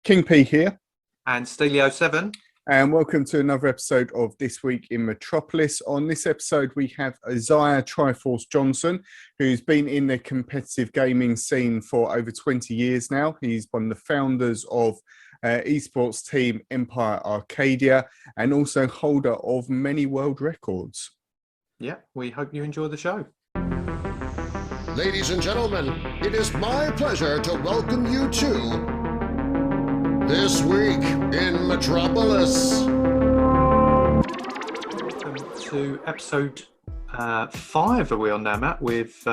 King P here. And Steelio7. And welcome to another episode of This Week in Metropolis. On this episode, we have Isaiah Triforce Johnson, who's been in the competitive gaming scene for over 20 years now. He's one of the founders of esports team Empire Arcadia and also holder of many world records. Yeah, we hope you enjoy the show. Ladies and gentlemen, it is my pleasure to welcome you to This Week in Metropolis. Welcome to episode 5. Are we on now, Matt? With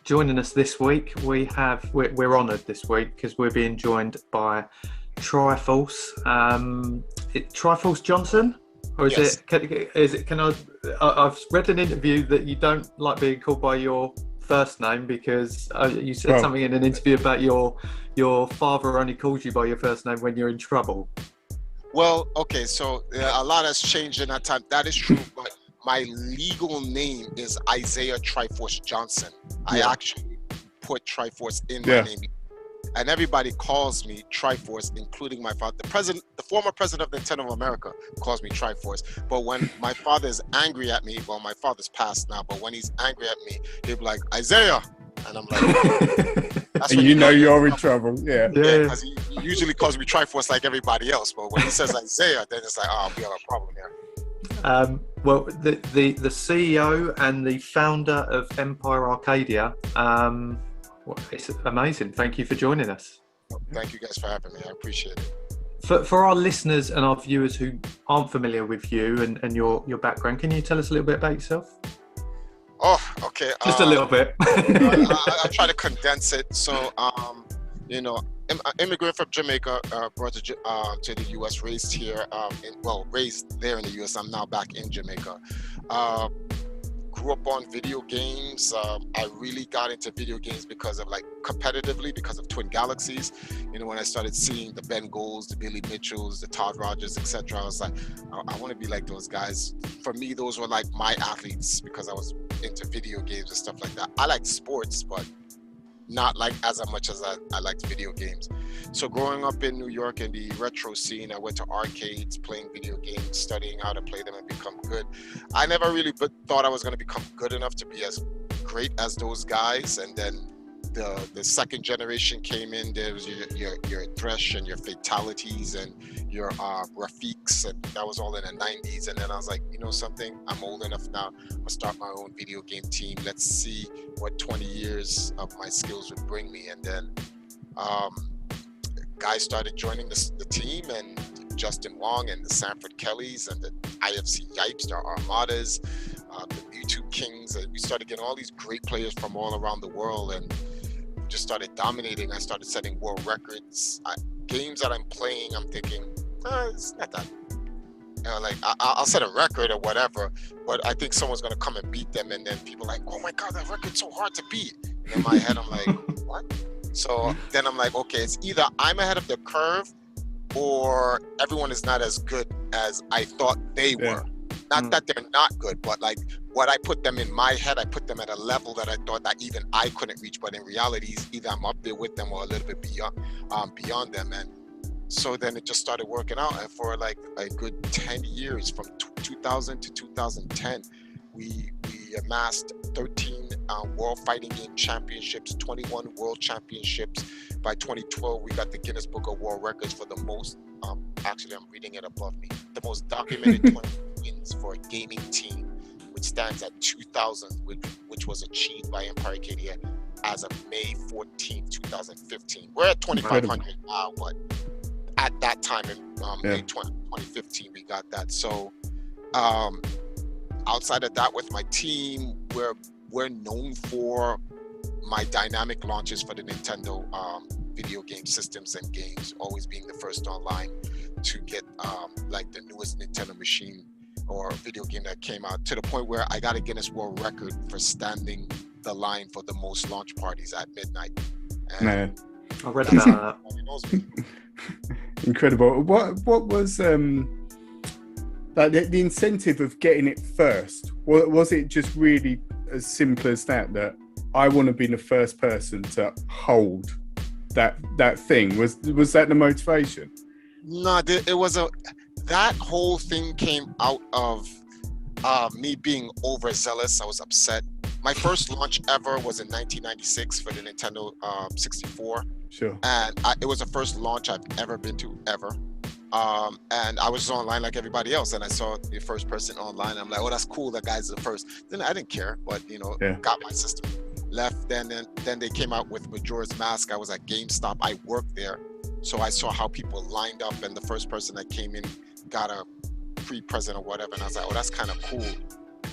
joining us this week, we're honoured this week because we're being joined by Triforce. Triforce Johnson, or is Yes. I've read an interview that you don't like being called by your first name because you said something in an interview about your father only calls you by your first name when you're in trouble. Well, okay, so a lot has changed in that time. That is true, but my legal name is Isaiah Triforce Johnson. I actually put Triforce in my name, and everybody calls me Triforce, including my father. The former president of Nintendo of America calls me Triforce. But when my father is angry at me, well, my father's passed now, but when he's angry at me, he'll be like, Isaiah, and I'm like, and you know you're in trouble. Yeah, because he usually calls me Triforce like everybody else, but when he says Isaiah, then it's like, oh, we have a problem here. Well, the CEO and the founder of Empire Arcadia, it's amazing. Thank you for joining us. Thank you guys for having me. I appreciate it. For our listeners and our viewers who aren't familiar with you and your background, can you tell us a little bit about yourself? Oh, okay. Just a little bit. I'll try to condense it. So, immigrant from Jamaica, brought to the U.S., raised here, raised there in the U.S. I'm now back in Jamaica. Grew up on video games. I really got into video games because of competitively because of Twin Galaxies. When I started seeing the Ben Golds, the Billy Mitchells, the Todd Rogers, etc., I was like, I want to be like those guys. For me, those were like my athletes because I was into video games and stuff like that. I like sports, but not like as much as I liked video games. So growing up in New York in the retro scene, I went to arcades, playing video games, studying how to play them and become good. I never really thought I was going to become good enough to be as great as those guys. And then the second generation came in. There was your Thresh and your Fatalities and your Rafiks, and that was all in the 90s. And then I was like, you know something, I'm old enough now. I'll start my own video game team. Let's see what 20 years of my skills would bring me. And then guys started joining the team, and Justin Wong and the Sanford Kellys and the IFC Yipes, the Armadas, the YouTube Kings, and we started getting all these great players from all around the world, and just started dominating. I started setting world records. Games that I'm playing, I'm thinking, it's not that. I'll set a record or whatever, but I think someone's gonna come and beat them, and then people are like, oh my God, that record's so hard to beat. And in my head, I'm like, what? So then I'm like, okay, it's either I'm ahead of the curve or everyone is not as good as I thought they were. Not that they're not good, but like what I put them in my head, I put them at a level that I thought that even I couldn't reach. But in reality, either I'm up there with them or a little bit beyond them. And so then it just started working out. And for like a good 10 years, from 2000 to 2010, we amassed 13 World Fighting Game Championships, 21 World Championships. By 2012, we got the Guinness Book of World Records for the most, actually I'm reading it above me, the most documented 20 wins for a gaming team, which stands at 2,000, which was achieved by Empire Arcadia as of May 14, 2015. We're at 2,500 now, but at that time in May 2015, we got that. So outside of that, with my team, we're known for my dynamic launches for the Nintendo video game systems and games, always being the first online to get like the newest Nintendo machine or video game that came out, to the point where I got a Guinness World Record for standing the line for the most launch parties at midnight. And Man, I read about that. Incredible. What was like the incentive of getting it first? Was it just really as simple as that I want to be the first person to hold that thing? Was that the motivation? No, it was that whole thing came out of me being overzealous. I was upset. My first launch ever was in 1996 for the Nintendo 64. Sure. And it was the first launch I've ever been to, ever. And I was online like everybody else, and I saw the first person online. I'm like, oh, that's cool. That guy's the first. Then I didn't care, but got my system, left. Then they came out with Majora's Mask. I was at GameStop. I worked there, so I saw how people lined up, and the first person that came in got a free present or whatever. And I was like, oh, that's kind of cool.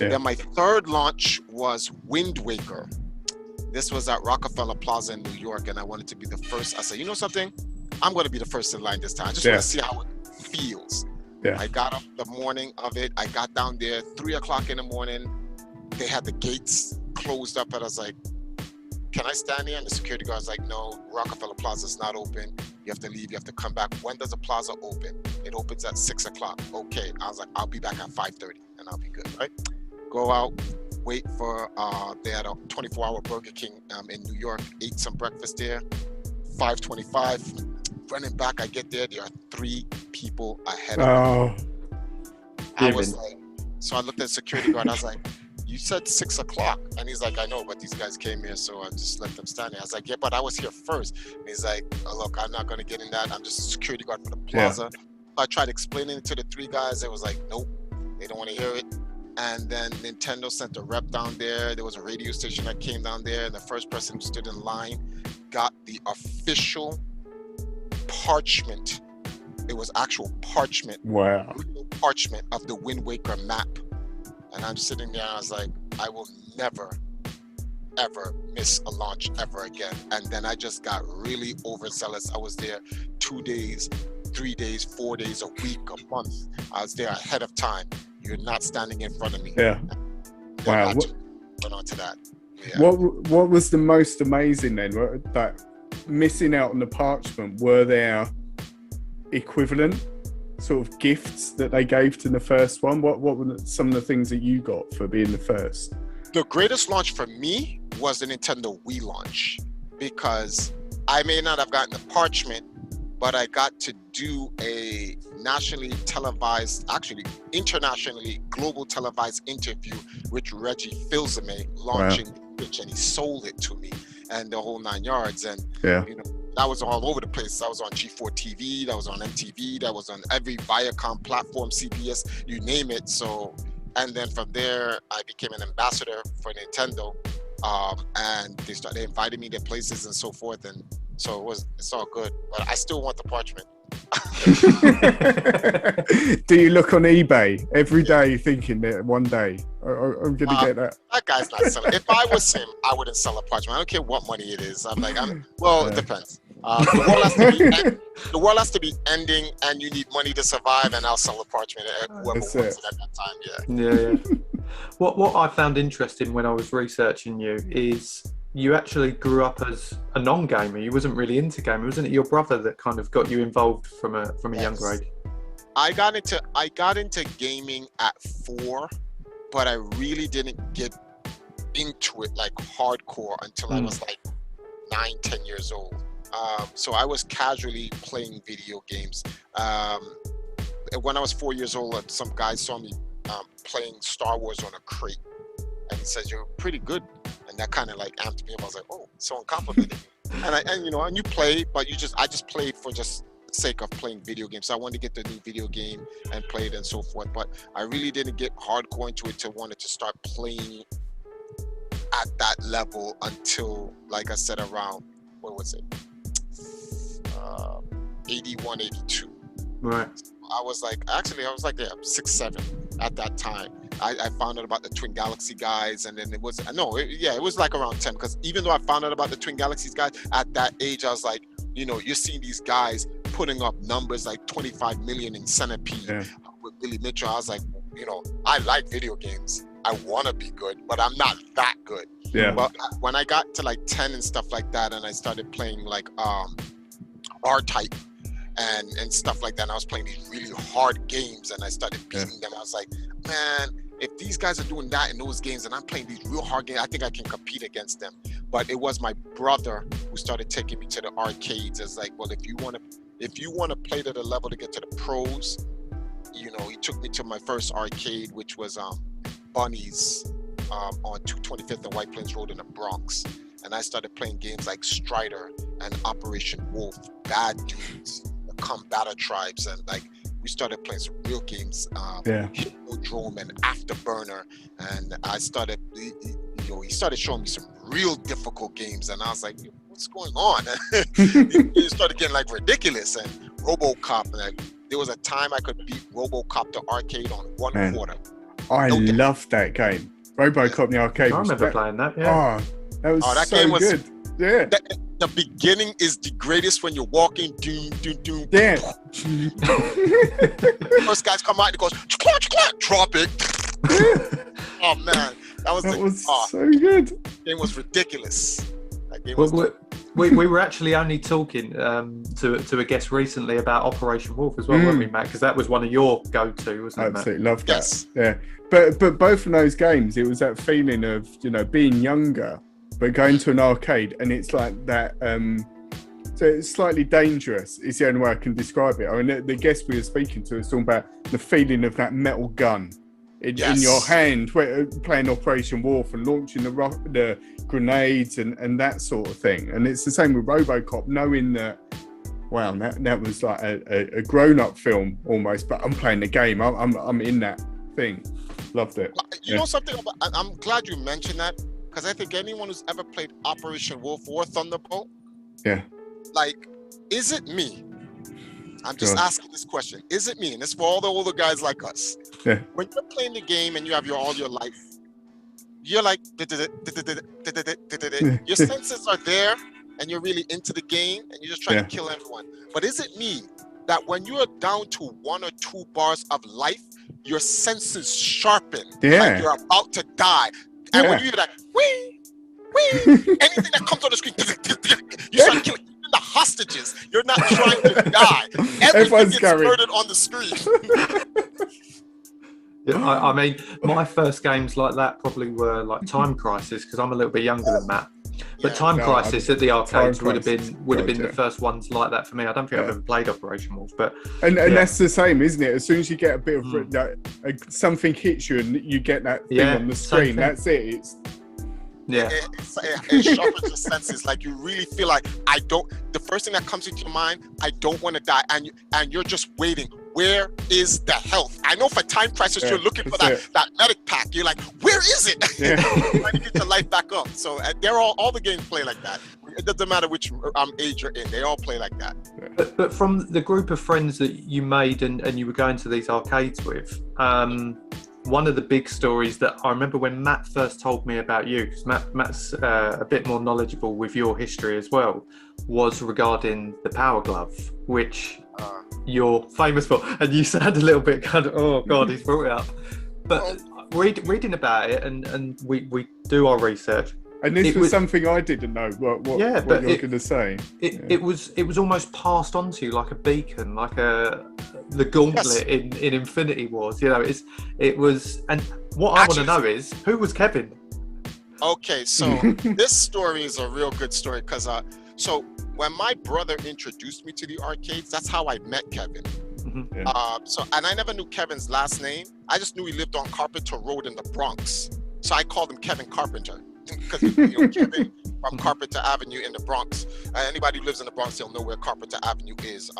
Yeah. Then my third launch was Wind Waker. This was at Rockefeller Plaza in New York, and I wanted to be the first. I said, you know something? I'm going to be the first in line this time. I just want to see how it feels. Yeah. I got up the morning of it. I got down there 3 o'clock in the morning. They had the gates closed up, and I was like, can I stand here? And the security guard's like, no, Rockefeller Plaza's not open. You have to leave. You have to come back. When does the plaza open? It opens at 6 o'clock. Okay. I was like, I'll be back at 5:30 and I'll be good, right? Go out, wait for, they had a 24-hour Burger King in New York, ate some breakfast there, 5:25. Running back, I get there are 3 people ahead of me. I was like, so I looked at the security guard, I was like, you said 6 o'clock. And he's like, I know, but these guys came here, so I just let them stand there. I was like, yeah, but I was here first. And he's like, oh, look, I'm not gonna get in that. I'm just a security guard for the plaza. Yeah. I tried explaining it to the 3 guys. They was like, nope, they don't want to hear it. And then Nintendo sent a rep down there. There was a radio station that came down there, and the first person who stood in line got the official parchment. It was actual parchment. Wow. Parchment of the Wind Waker map. And I'm sitting there and I was like, I will never, ever miss a launch ever again. And then I just got really overzealous. I was there 2 days, 3 days, 4 days, a week, a month. I was there ahead of time. You're not standing in front of me. Yeah. Wow. I went on to that. Yeah. What was the most amazing then? That missing out on the parchment, were there equivalent sort of gifts that they gave to the first one? What were some of the things that you got for being the first? The greatest launch for me was the Nintendo Wii Launch, because I may not have gotten the parchment, but I got to do a nationally televised, actually internationally global televised interview with Reggie Fils-Aimé launching the Switch, and he sold it to me and the whole 9 yards. And that was all over the place. That was on G4 TV, that was on MTV, that was on every Viacom platform, CBS, you name it. So, and then from there, I became an ambassador for Nintendo, and they invited me to places and so forth, and so it's all good. But I still want the parchment. Do you look on eBay every day thinking that one day I'm going to get that? That guy's not selling. If I was him, I wouldn't sell a parchment. I don't care what money it is. It depends. The world has to be ending, and you need money to survive, and I'll sell a parchment at whoever wants it at that time. Yeah. What I found interesting when I was researching you is you actually grew up as a non-gamer. You wasn't really into gaming, wasn't it? Your brother that kind of got you involved from a younger age. I got into gaming at 4, but I really didn't get into it like hardcore until I was like 9-10 years old. So I was casually playing video games. When I was 4 years old, some guy saw me playing Star Wars on a crate, and he says, "You're pretty good." And that kind of like amped me up. I was like, "Oh, someone complimented me." And you play, but I just played for just the sake of playing video games. So I wanted to get the new video game and play it and so forth. But I really didn't get hardcore into it till wanted to start playing at that level until, like I said, around, what was it? 81, 82. Right. I was like 6, 7 at that time. I found out about the Twin Galaxy guys, and then it was like around 10, because even though I found out about the Twin Galaxies guys at that age, I was like, you're seeing these guys putting up numbers like 25 million in Centipede with Billy Mitchell. I was like, I like video games. I want to be good, but I'm not that good. Yeah. But when I got to like 10 and stuff like that, and I started playing like R-Type and stuff like that, and I was playing these really hard games, and I started beating them. I was like, man, if these guys are doing that in those games and I'm playing these real hard games, I think I can compete against them. but it was my brother who started taking me to the arcades. It's like, well, if you want to play to the level to get to the pros, you know, he took me to my first arcade, which was Bunny's on 225th and White Plains Road in the Bronx. And I started playing games like Strider and Operation Wolf, Bad Dudes, the Combatter Tribes, and like we started playing some real games, Hypnodrome and Afterburner. And I started, he started showing me some real difficult games, and I was like, what's going on? It started getting like ridiculous. And RoboCop, and there was a time I could beat RoboCop to arcade on one quarter. I loved that game. RoboCop in the arcade. I remember playing that. Yeah. Oh, that was that so game was good. Yeah. The beginning is the greatest when you're walking. Doom, doom, doom. Yeah. First guys come out and it goes, drop it. Oh man, that was so good. Game was ridiculous. That game we were actually only talking to a guest recently about Operation Wolf as well, weren't we, Matt? Because that was one of your go-to, wasn't it, Matt? Absolutely loved that. Yes. Yeah. But both of those games, it was that feeling of, you know, being younger, but going to an arcade, and it's like that. So it's slightly dangerous. Is the only way I can describe it. I mean, the guest we were speaking to was talking about the feeling of that metal gun in your hand, playing Operation Wolf and launching the grenades and that sort of thing. And it's the same with RoboCop, knowing that, wow, that was like a grown-up film almost, but I'm playing the game. I'm in that thing. Loved it. You know something? I'm glad you mentioned that, because I think anyone who's ever played Operation Wolf or Thunderbolt, like, is it me? I'm just asking this question. Is it me? And it's for all the older guys like us. Yeah. When you're playing the game and you have all your life, you're like, your senses are there and you're really into the game and you're just trying to kill everyone. But is it me that when you are down to 1 or 2 bars of life, your senses sharpen like you're about to die? And when you hear that, wee, anything that comes on the screen, you start killing. The hostages. You're not trying to die. Everything gets murdered on the screen. I mean, my first games like that probably were like Time Crisis, because I'm a little bit younger than Matt. But Time Crisis at the arcades would have been the first ones like that for me. I don't think I've ever played Operation Wolf, but and that's the same, isn't it? As soon as you get a bit of something hits you and you get that thing on the screen, that's it. It sharpens your senses. Like, you really feel like the first thing that comes into your mind, I don't want to die, and you're just waiting. Where is the health? I know for Time Crisis you're looking for that medic pack. You're like, where is it? Trying to get your life back up. So they're all the games play like that. It doesn't matter which age you're in. They all play like that. But from the group of friends that you made and you were going to these arcades with, one of the big stories that I remember when Matt first told me about you, because Matt's a bit more knowledgeable with your history as well, was regarding the Power Glove, which you're famous for. And you sound a little bit kind of, oh God, he's brought it up. But reading about it, and we do our research. And this was something I didn't know what you're going to say. It was almost passed on to you like a beacon, like the gauntlet in Infinity Wars. You know, it was. And what I want to know is, who was Kevin? Okay, so this story is a real good story, because so when my brother introduced me to the arcades, that's how I met Kevin. And I never knew Kevin's last name. I just knew he lived on Carpenter Road in the Bronx, so I called him Kevin Carpenter. Because Kevin from Carpenter Avenue in the Bronx. Anybody who lives in the Bronx, they'll know where Carpenter Avenue is,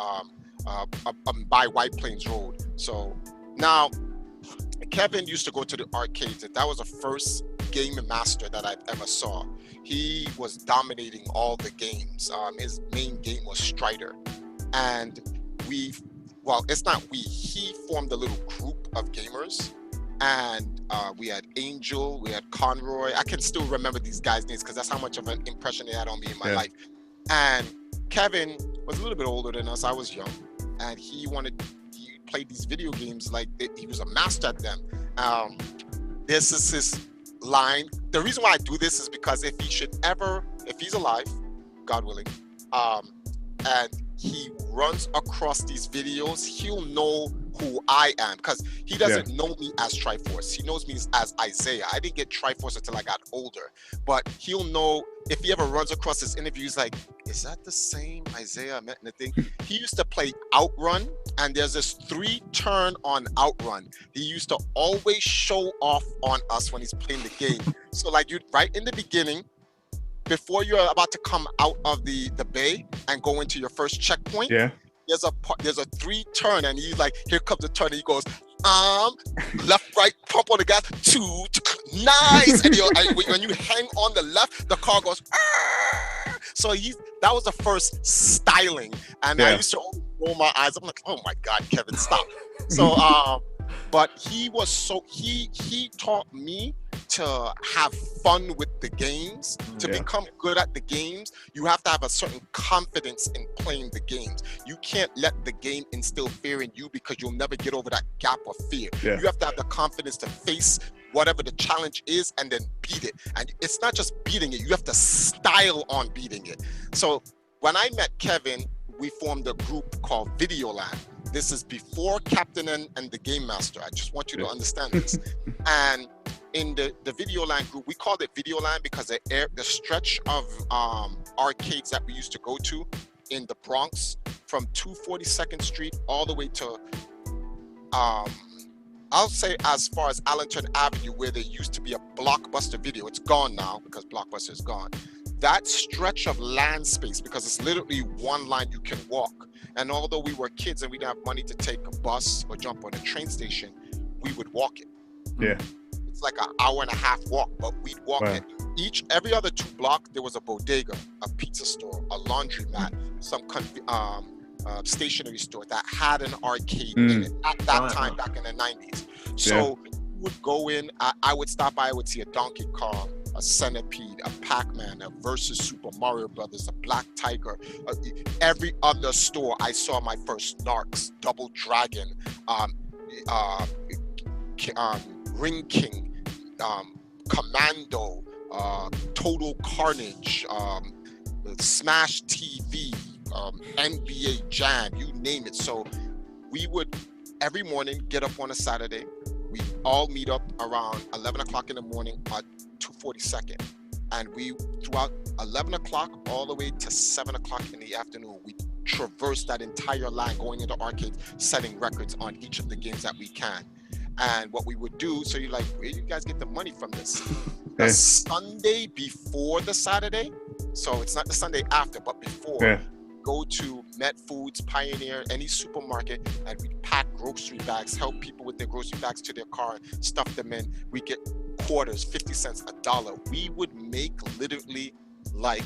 by White Plains Road. So now, Kevin used to go to the arcades, and that was the first game master that I ever saw. He was dominating all the games. His main game was Strider, and he formed a little group of gamers. And we had Angel, we had Conroy. I can still remember these guys' names because that's how much of an impression they had on me in my life. And Kevin was a little bit older than us. I was young. And he played these video games like he was a master at them. This is his line. The reason why I do this is because if he's alive, God willing, and he runs across these videos, he'll know who I am, because he doesn't know me as Triforce. He knows me as Isaiah. I didn't get Triforce until I got older, but he'll know if he ever runs across his interview, he's like, is that the same Isaiah I met in the thing? He used to play Outrun, and there's this 3-turn on Outrun. He used to always show off on us when he's playing the game. So like you right in the beginning, before you're about to come out of the bay and go into your first checkpoint, there's a 3-turn, and he's like, here comes the turn, and he goes, left, right, pump on the gas, 2, nice. And when you hang on the left, the car goes, Arr! So that was the first styling. And I used to always roll my eyes. I'm like, oh my God, Kevin, stop. So, but he taught me to have fun with the games. To become good at the games, you have to have a certain confidence in playing the games. You can't let the game instill fear in you, because you'll never get over that gap of fear. You have to have the confidence to face whatever the challenge is and then beat it. And it's not just beating it, you have to style on beating it. So when I met Kevin, we formed a group called Videoland. This is before Captain and the Game Master. I just want you to understand this. And in the Videoland group, we called it Videoland because the stretch of arcades that we used to go to in the Bronx, from 242nd Street all the way to I'll say as far as Allenton Avenue, where there used to be a Blockbuster Video. It's gone now because Blockbuster is gone. That stretch of land space, because it's literally one line you can walk. And although we were kids and we didn't have money to take a bus or jump on a train station, we would walk it. It's like an hour and a half walk, but we'd walk it. Every other 2 blocks, there was a bodega, a pizza store, a laundromat, some stationery store that had an arcade in it at that time, back in the 90s. So we would go in, I would stop by, I would see a Donkey Kong, a Centipede, a Pac-Man, a Versus Super Mario Brothers, a Black Tiger. Every other store, I saw my first Narcs, Double Dragon, Ring King, Commando, Total Carnage, Smash TV, NBA Jam, you name it. So we would every morning get up on a Saturday. We all meet up around 11 o'clock in the morning at 242nd. And we, throughout 11 o'clock all the way to 7 o'clock in the afternoon, we traverse that entire line going into arcades, setting records on each of the games that we can. And what we would do, so you're like, where do you guys get the money from this? The Sunday before the Saturday, so it's not the Sunday after, but before, go to Met Foods, Pioneer, any supermarket, and we pack grocery bags, help people with their grocery bags to their car, stuff them in. We get quarters, 50 cents, $1. We would make literally like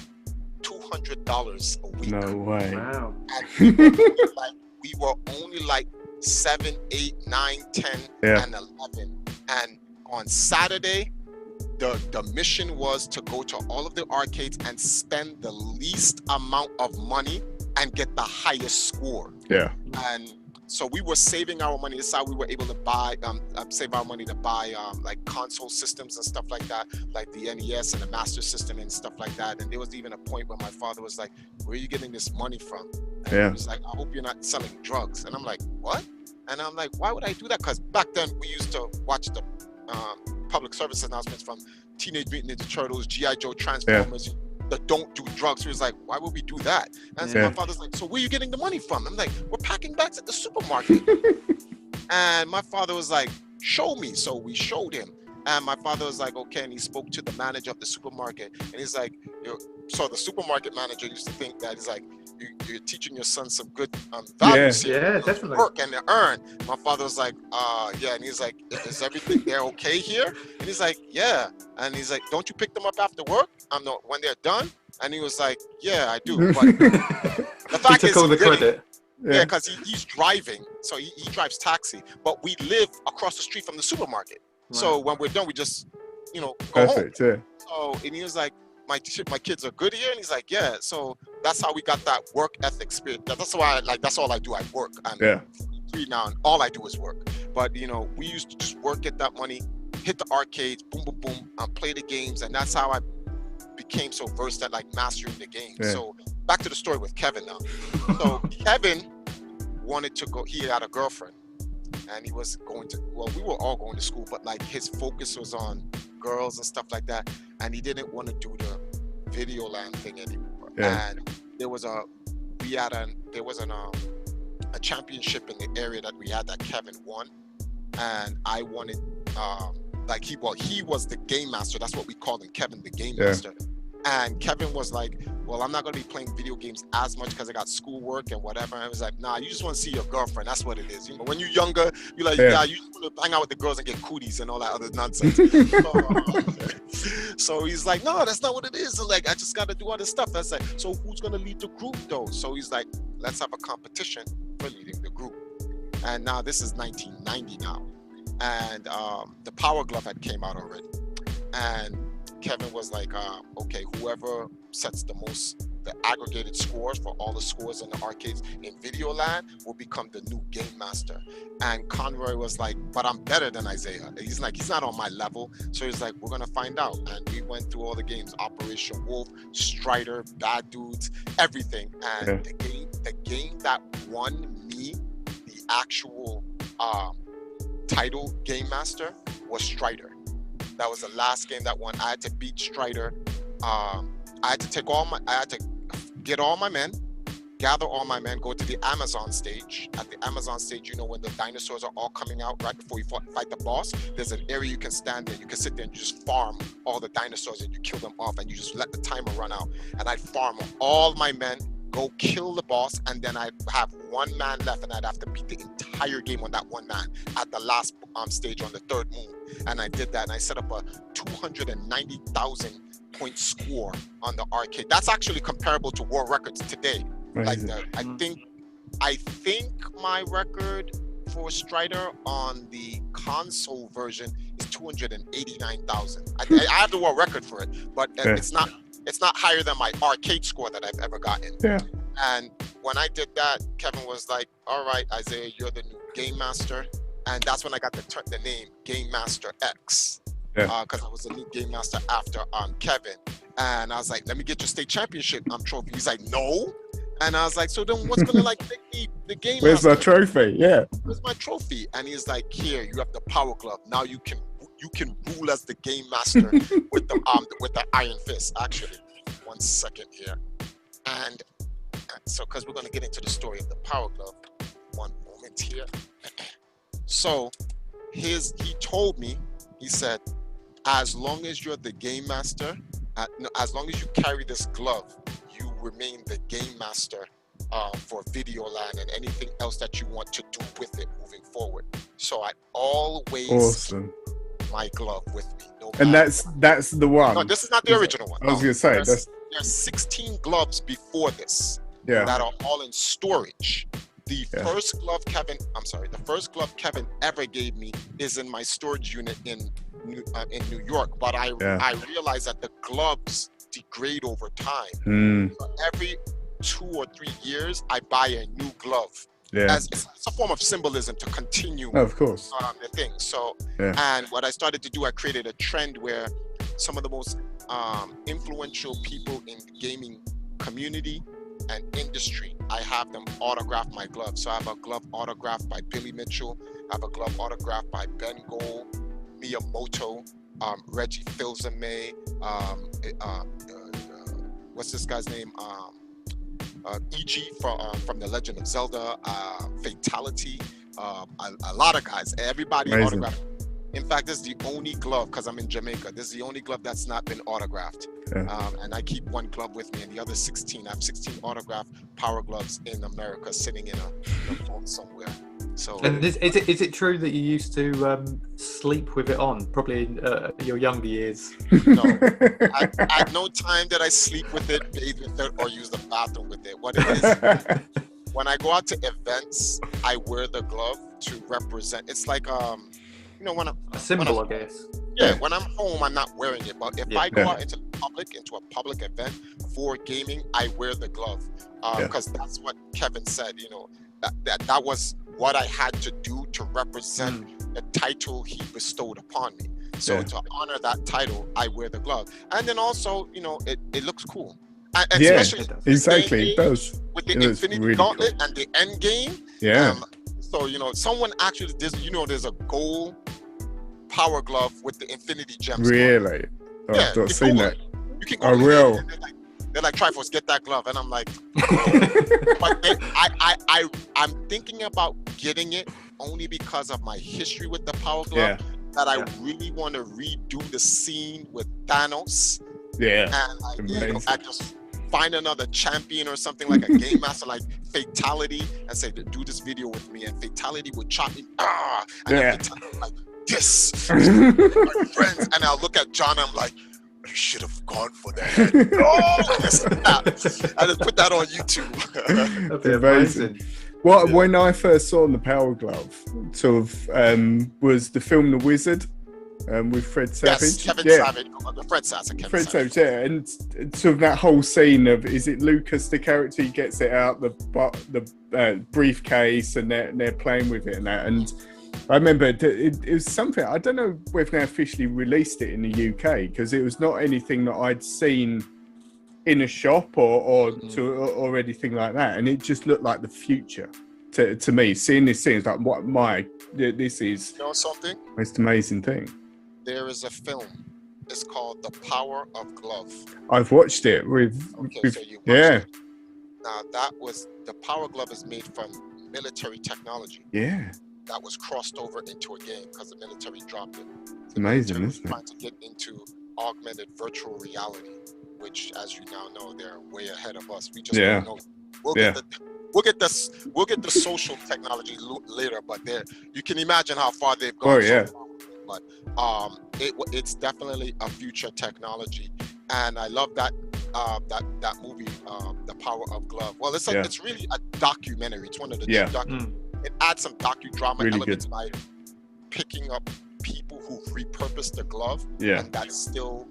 $200 a week. No way. Wow. And we were only like 7, 8, 9, 10, and 11. And on Saturday, the mission was to go to all of the arcades and spend the least amount of money and get the highest score. And so we were saving our money. This is how we were able to buy, save our money to buy like console systems and stuff like that, like the NES and the Master System and stuff like that. And there was even a point where my father was like, where are you getting this money from? And he was like, I hope you're not selling drugs. And I'm like, what? And I'm like, why would I do that? Because back then we used to watch the public service announcements from Teenage Mutant Ninja Turtles, G.I. Joe, Transformers, the don't do drugs. He was like, why would we do that? And so my father's like, so where are you getting the money from? I'm like, we're packing bags at the supermarket. And my father was like, show me. So we showed him. And my father was like, okay. And he spoke to the manager of the supermarket. And he's like, so the supermarket manager used to think that he's like, you're teaching your son some good values here, definitely. Work and earn. My father was like, yeah. And he's like, is everything there okay here? And he's like, yeah. And he's like, don't you pick them up after work? When they're done? And he was like, yeah, I do. But the fact he took all the credit. Yeah, because he's driving. So he drives taxi. But we live across the street from the supermarket. Right. So when we're done, we just, go home. So, and he was like, my kids are good here, and he's like, yeah. So that's how we got that work ethic spirit. That's why that's all I do. I work. I'm 3 now, and all I do is work. But we used to just work, get that money, hit the arcades, boom, boom, boom, play the games, and that's how I became so versed at like mastering the game. So back to the story with Kevin now. So Kevin wanted to go. He had a girlfriend, and he was going to. Well, we were all going to school, but like his focus was on girls and stuff like that, and he didn't want to do Videoland thing anymore. Yeah. And there was a championship in the area that we had that Kevin won, and I wanted he was the game master. That's what we called him, Kevin the game master. And Kevin was like, well, I'm not going to be playing video games as much because I got schoolwork and whatever. And I was like, nah, you just want to see your girlfriend. That's what it is. You know, when you're younger, you're like, yeah, you just want to hang out with the girls and get cooties and all that other nonsense. So he's like, no, that's not what it is. And like, I just got to do other stuff. That's like, so who's going to lead the group though? So he's like, let's have a competition for leading the group. And now this is 1990 now. And the Power Glove had came out already. And Kevin was like, okay, whoever sets the aggregated scores for all the scores in the arcades in Videoland will become the new game master. And Conroy was like, but I'm better than Isaiah. He's like, he's not on my level. So he's like, we're gonna find out. And we went through all the games, Operation Wolf, Strider, Bad Dudes, everything. And the game that won me the actual title game master was Strider. That was the last game that won. I had to beat Strider. I had to get all my men, gather all my men, go to the Amazon stage. At the Amazon stage, you know, when the dinosaurs are all coming out right before you fight the boss, there's an area you can stand there. You can sit there and you just farm all the dinosaurs and you kill them off and you just let the timer run out. And I'd farm all my men, go kill the boss, and then I'd have one man left and I'd have to beat the entire game on that one man at the last stage on the third moon. And I did that, and I set up a 290,000 point score on the arcade. That's actually comparable to world records today. Amazing. Like I think my record for Strider on the console version is 289,000. I have the world record for it, but it's not higher than my arcade score that I've ever gotten. Yeah. And when I did that, Kevin was like, all right, Isaiah, you're the new game master. And that's when I got the name Game Master X, because I was the new game master after Kevin. And I was like, let me get your state championship trophy. He's like, no. And I was like, so then what's gonna like make the game Where's master? my trophy? Yeah. Where's my trophy? And he's like, here, you have the Power Glove. Now you can rule as the game master with the Iron Fist. Actually, 1 second here. And so, because we're gonna get into the story of the Power Glove. 1 moment here. So he told me, he said, as long as you're the game master, as long as you carry this glove, you remain the game master for Videoland and anything else that you want to do with it moving forward. So I always keep my glove with me. And that's the one. No, this is not the original one. I was going to say. There's 16 gloves before this that are all in storage. The first glove Kevin ever gave me is in my storage unit in New York. But I realized that the gloves degrade over time. So every 2 or 3 years, I buy a new glove. It's a form of symbolism to continue of course. The thing. So, and what I started to do, I created a trend where some of the most influential people in the gaming community and industry, I have them autograph my glove. So I have a glove autographed by Billy Mitchell. I have a glove autographed by Ben Gold, Miyamoto, Reggie Fils-Aimé, what's this guy's name? E.G. from The Legend of Zelda, Fatality, a lot of guys. Everybody autographed. In fact, this is the only glove, because I'm in Jamaica, this is the only glove that's not been autographed. And I keep one glove with me, and the other 16, I have 16 autographed Power Gloves in America sitting in a vault somewhere. So, and is it true that you used to sleep with it on, probably in your younger years? No, at no time did I sleep with it, bathe with it, or use the bathroom with it. What it is, when I go out to events, I wear the glove to represent. It's like when I'm a symbol, I guess. Yeah, when I'm home, I'm not wearing it. But if I go out into a public event for gaming, I wear the glove because that's what Kevin said. That was what I had to do to represent the title he bestowed upon me. So to honor that title, I wear the glove, and then also, it looks cool. And especially exactly, it does. With the Infinity really Gauntlet and the end game. So someone actually there's a gold Power Glove with the Infinity Gems. Really? I've not seen that. You can go I ahead. will. And they're like, Triforce, get that glove. And I'm like, but then I'm thinking about getting it only because of my history with the Power Glove. That I really want to redo the scene with Thanos. Yeah. And I just find another champion or something like a game master like Fatality and say, do this video with me, and Fatality would chop me. And then Fatality would like this. My friends, and I'll look at John, I'm like, you should have gone for that. I just put that on YouTube. That'd be amazing. When I first saw the Power Glove, sort of, was the film The Wizard with Fred Savage. Yes, Kevin Savage. Fred Savage, yeah. And sort of that whole scene of, is it Lucas, the character, he gets it out the briefcase and they're playing with it and that. And I remember it was something, I don't know whether they officially released it in the UK, because it was not anything that I'd seen in a shop or anything like that, and it just looked like the future to me. Seeing this scene, it's like, this is, you know something? It's an amazing thing. There is a film. It's called The Power of Glove. I've watched it with so you watched it. Now the Power Glove is made from military technology. Yeah. That was crossed over into a game because the military dropped it. It's amazing, isn't it? Trying to get into augmented virtual reality, which, as you now know, they're way ahead of us. We just don't know. We'll get the social technology later, but you can imagine how far they've gone. But it's definitely a future technology, and I love that movie, The Power of Glove. Well, it's really a documentary. It's one of the it adds some docudrama elements by picking up people who repurposed the glove and that still,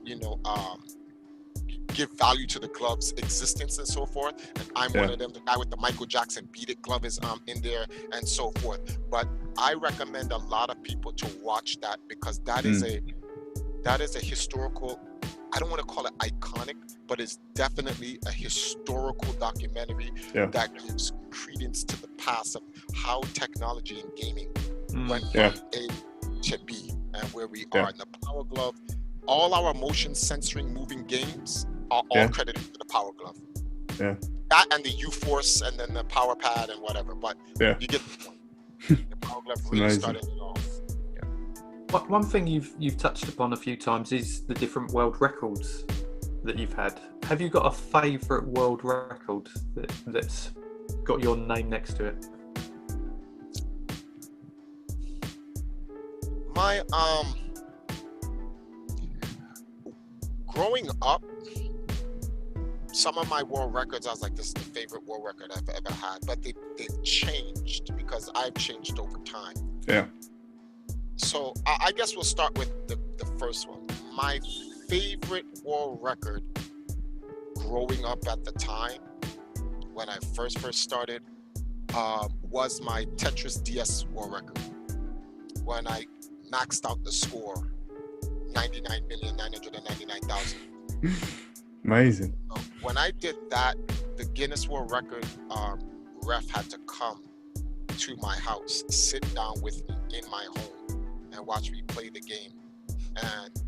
give value to the glove's existence and so forth. And I'm one of them. The guy with the Michael Jackson Beat It glove is in there and so forth. But I recommend a lot of people to watch that, because that is a historical, I don't want to call it iconic, but it's definitely a historical documentary that gives credence to the past of how technology and gaming went from A to B and where we are. And the Power Glove, all our motion censoring moving games are all credited to the Power Glove. That and the U-Force and then the Power Pad and whatever, but you get the point. The Power Glove really started it off. One thing you've touched upon a few times is the different world records that you've had. Have you got a favourite world record that's got your name next to it? My growing up, some of my world records, I was like, this is the favorite world record I've ever had, but they've changed because I've changed over time. So I guess we'll start with the first one. My favorite world record growing up at the time, when I first started, was my Tetris DS world record. When I maxed out the score, 99,999,000. Amazing. So when I did that, the Guinness World Record ref had to come to my house, sit down with me in my home, and watch me play the game. And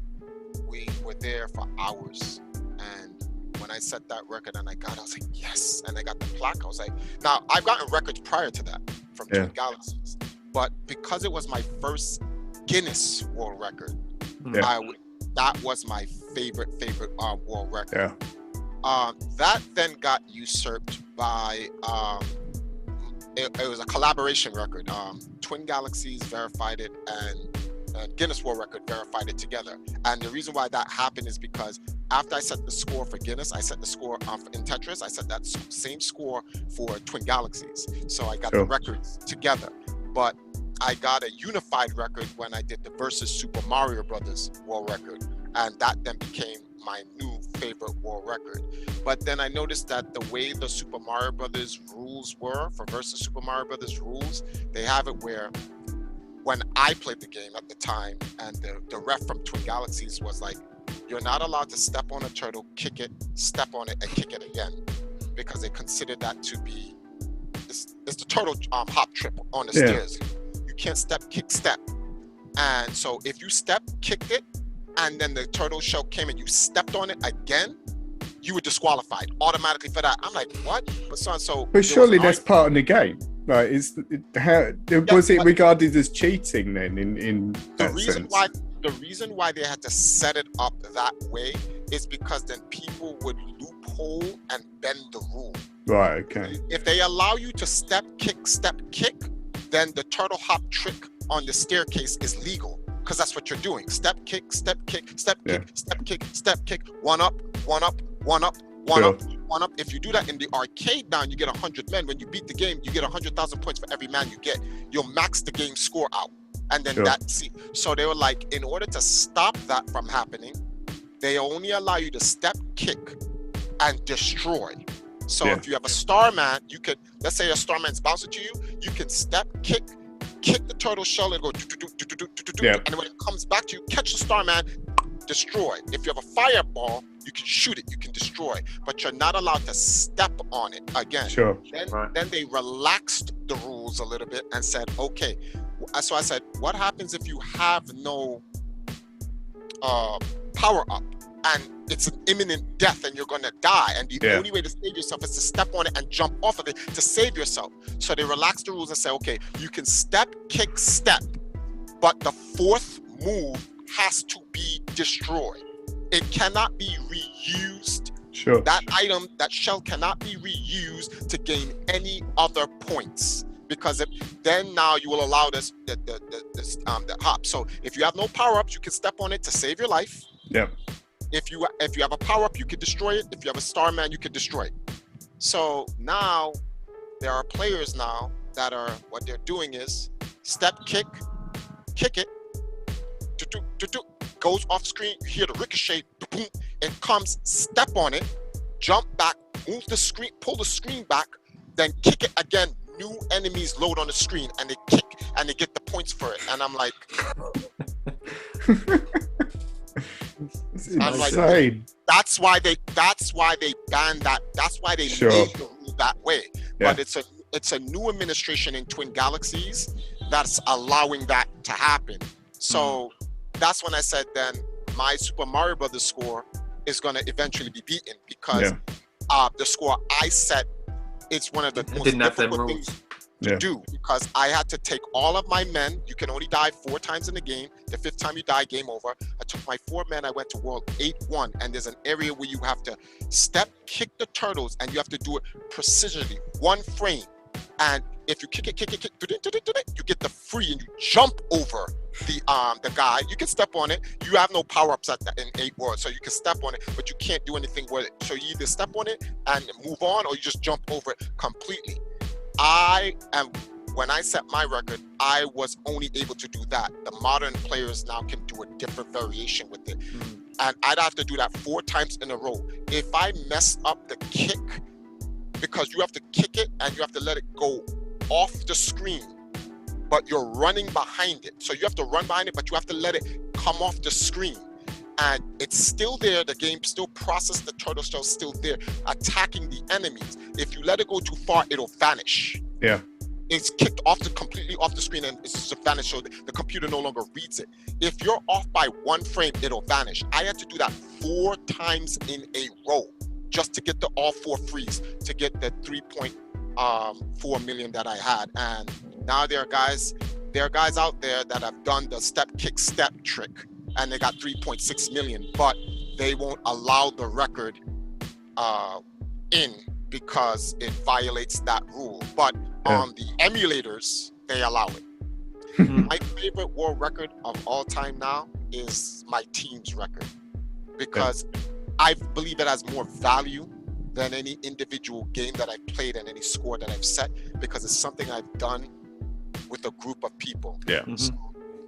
we were there for hours. And when I set that record and I was like, yes. And I got the plaque. I was like, now I've gotten records prior to that from Twin Galaxies, but because it was my first Guinness World Record, that was my favorite world record. That then got usurped by it was a collaboration record. Twin Galaxies verified it, and Guinness World Record verified it together. And the reason why that happened is because after I set the score for Guinness, I set the score in Tetris. I set that same score for Twin Galaxies. So I got the records together. But I got a unified record when I did the Versus Super Mario Brothers World Record, and that then became my new favorite world record. But then I noticed that the way the Super Mario Brothers rules were for Versus Super Mario Brothers rules, they have it where when I played the game at the time, and the ref from Twin Galaxies was like, you're not allowed to step on a turtle, kick it, step on it, and kick it again, because they consider that to be it's the turtle hop trip on the stairs. You can't step, kick, step. And so if you step, kicked it, and then the turtle shell came and you stepped on it again, you were disqualified automatically for that. I'm like, what? But surely that's part of the game. Right? Was it regarded as cheating then? In that sense? The reason why they had to set it up that way is because then people would loophole and bend the rule. Right. Okay. If they allow you to step kick, then the turtle hop trick on the staircase is legal because that's what you're doing. Step kick, step kick, step kick, step kick, step kick. One up, one up, one up, one up, one up. If you do that in the arcade now, you get 100 men. When you beat the game, you get 100,000 points for every man you get. You'll max the game score out. And then so they were like, in order to stop that from happening, they only allow you to step kick and destroy. So if you have a Starman, you could, let's say a Starman's bouncing to you, you can step kick the turtle shell and go and when it comes back to you, catch the Starman, destroy. If you have a fireball, you can shoot it, you can destroy, but you're not allowed to step on it again. Then they relaxed the rules a little bit and said, okay. So I said, what happens if you have no power up and it's an imminent death and you're gonna die, and the only way to save yourself is to step on it and jump off of it to save yourself? So they relaxed the rules and said, okay, you can step, kick, step, but the fourth move has to be destroyed. It cannot be reused. That item, that shell cannot be reused to gain any other points, because then now you will allow the hop. So if you have no power-ups, you can step on it to save your life. If you have a power-up, you can destroy it. If you have a Starman, you can destroy it. So now there are players now that are, what they're doing is step kick it, goes off screen, you hear the ricochet, boom, it comes, step on it, jump back, move the screen, pull the screen back, then kick it again. New enemies load on the screen and they kick and they get the points for it. And I'm like, that's why they banned that. That's why they made the rule that way. But it's a new administration in Twin Galaxies that's allowing that to happen. So that's when I said then my Super Mario Brothers score is going to eventually be beaten, because the score I set, it's one of the most difficult things to do, because I had to take all of my men. You can only die 4 times in the game. The 5th time you die, game over. I took my 4 men. I went to World 8-1, and there's an area where you have to step, kick the turtles, and you have to do it precisely, 1 frame. And if you kick it, you get the free, and you jump over the guy. You can step on it. You have no power-ups in 8 Worlds, so you can step on it, but you can't do anything with it. So you either step on it and move on, or you just jump over it completely. When I set my record, I was only able to do that. The modern players now can do a different variation with it. And I'd have to do that 4 times in a row. If I mess up the kick, because you have to kick it and you have to let it go off the screen, but you're running behind it. So you have to run behind it, but you have to let it come off the screen. And it's still there, the game still processes the turtle shell still there, attacking the enemies. If you let it go too far, it'll vanish. It's kicked completely off the screen, and it's just vanished, so the computer no longer reads it. If you're off by 1 frame, it'll vanish. I had to do that 4 times in a row just to get the all 4 frees, to get the 3.4 million that I had. And now there are guys out there that have done the step kick step trick, and they got 3.6 million, but they won't allow the record in because it violates that rule. But on the emulators, they allow it. My favorite world record of all time now is my team's record, because I believe it has more value than any individual game that I've played and any score that I've set, because it's something I've done with a group of people. So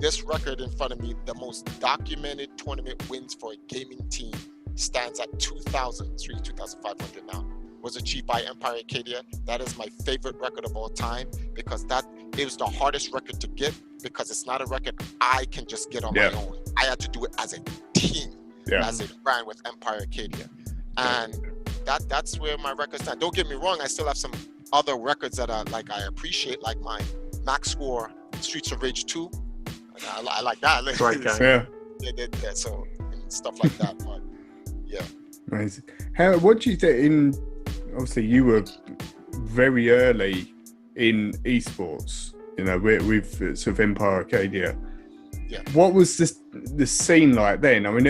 this record in front of me, the most documented tournament wins for a gaming team, stands at 2,500 now. Was achieved by Empire Arcadia. That is my favorite record of all time, because it was the hardest record to get, because it's not a record I can just get on my own. I had to do it as a team, as a brand with Empire Arcadia. And that's where my records stand. Don't get me wrong, I still have some other records that I appreciate, like my max score Streets of Rage 2. I like that. Great game. So stuff like that. But yeah. Amazing. What do you think? Obviously, you were very early in esports. You know, with sort of Empire Arcadia. Yeah. What was the scene like then? I mean,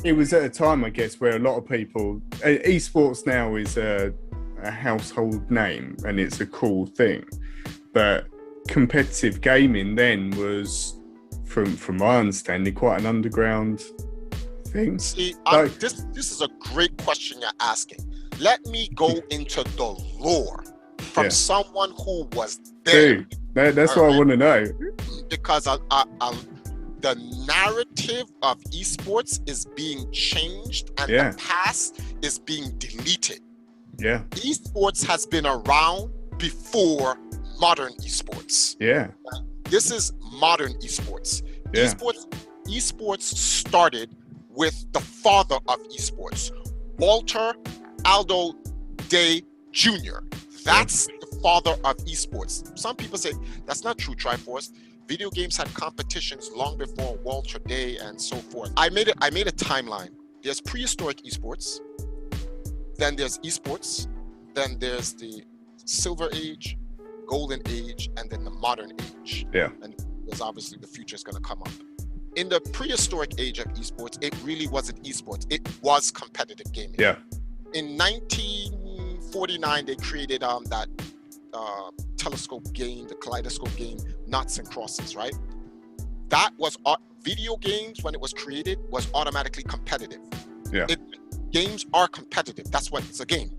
it was at a time, I guess, where a lot of people, esports now is a household name and it's a cool thing, but competitive gaming then was, from my understanding, quite an underground thing. See, Like, this is a great question you're asking. Let me go into the lore from someone who was there. dude, that's what I want to know. Because the narrative of esports is being changed and the past is being deleted. Yeah. Esports has been around before modern esports. Yeah. This is modern esports. Yeah. Esports started with the father of esports, Walter Aldo Day Jr. That's the father of esports. Some people say that's not true, Triforce. Video games had competitions long before Walter Day and so forth. I made a timeline. There's prehistoric esports, then there's esports, then there's the Silver Age, Golden Age, and then the Modern Age. Yeah. And there's obviously the future is going to come up. In the prehistoric age of esports, it really wasn't esports. It was competitive gaming. Yeah. In 1949, they created that telescope game, the kaleidoscope game, Noughts and Crosses, right? That was video games when it was created was automatically competitive. Yeah. Games are competitive. That's what it's a game.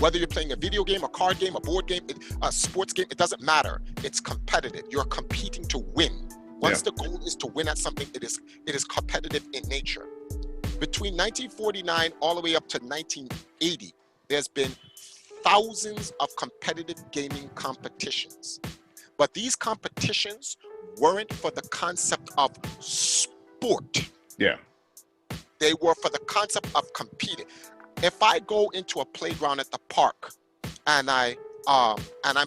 Whether you're playing a video game, a card game, a board game, a sports game, it doesn't matter. It's competitive. You're competing to win. Once the goal is to win at something, it is competitive in nature. Between 1949 all the way up to 1980, there's been thousands of competitive gaming competitions. But these competitions weren't for the concept of sport. Yeah. They were for the concept of competing. If I go into a playground at the park and I'm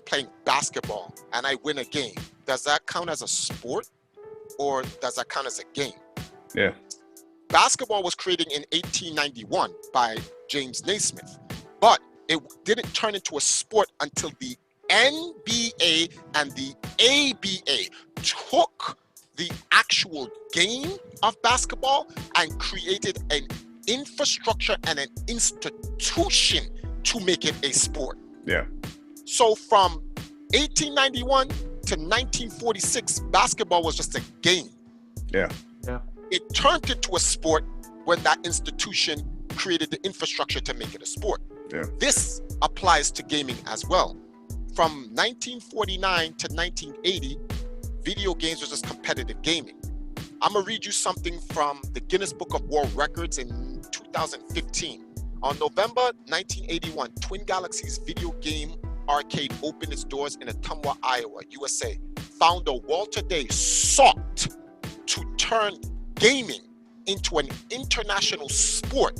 playing basketball and I win a game, does that count as a sport or does that count as a game? Yeah. Basketball was created in 1891 by James Naismith, but it didn't turn into a sport until the NBA and the ABA took the actual game of basketball and created an infrastructure and an institution to make it a sport. Yeah. So from 1891 to 1946, basketball was just a game. Yeah. Yeah. It turned into a sport when that institution created the infrastructure to make it a sport. Yeah. This applies to gaming as well. From 1949 to 1980, video games was just competitive gaming. I'm gonna read you something from the Guinness Book of World Records in 2015. On November 1981, Twin Galaxies video game arcade opened its doors in Ottumwa, Iowa, USA. Founder Walter Day sought to turn gaming into an international sport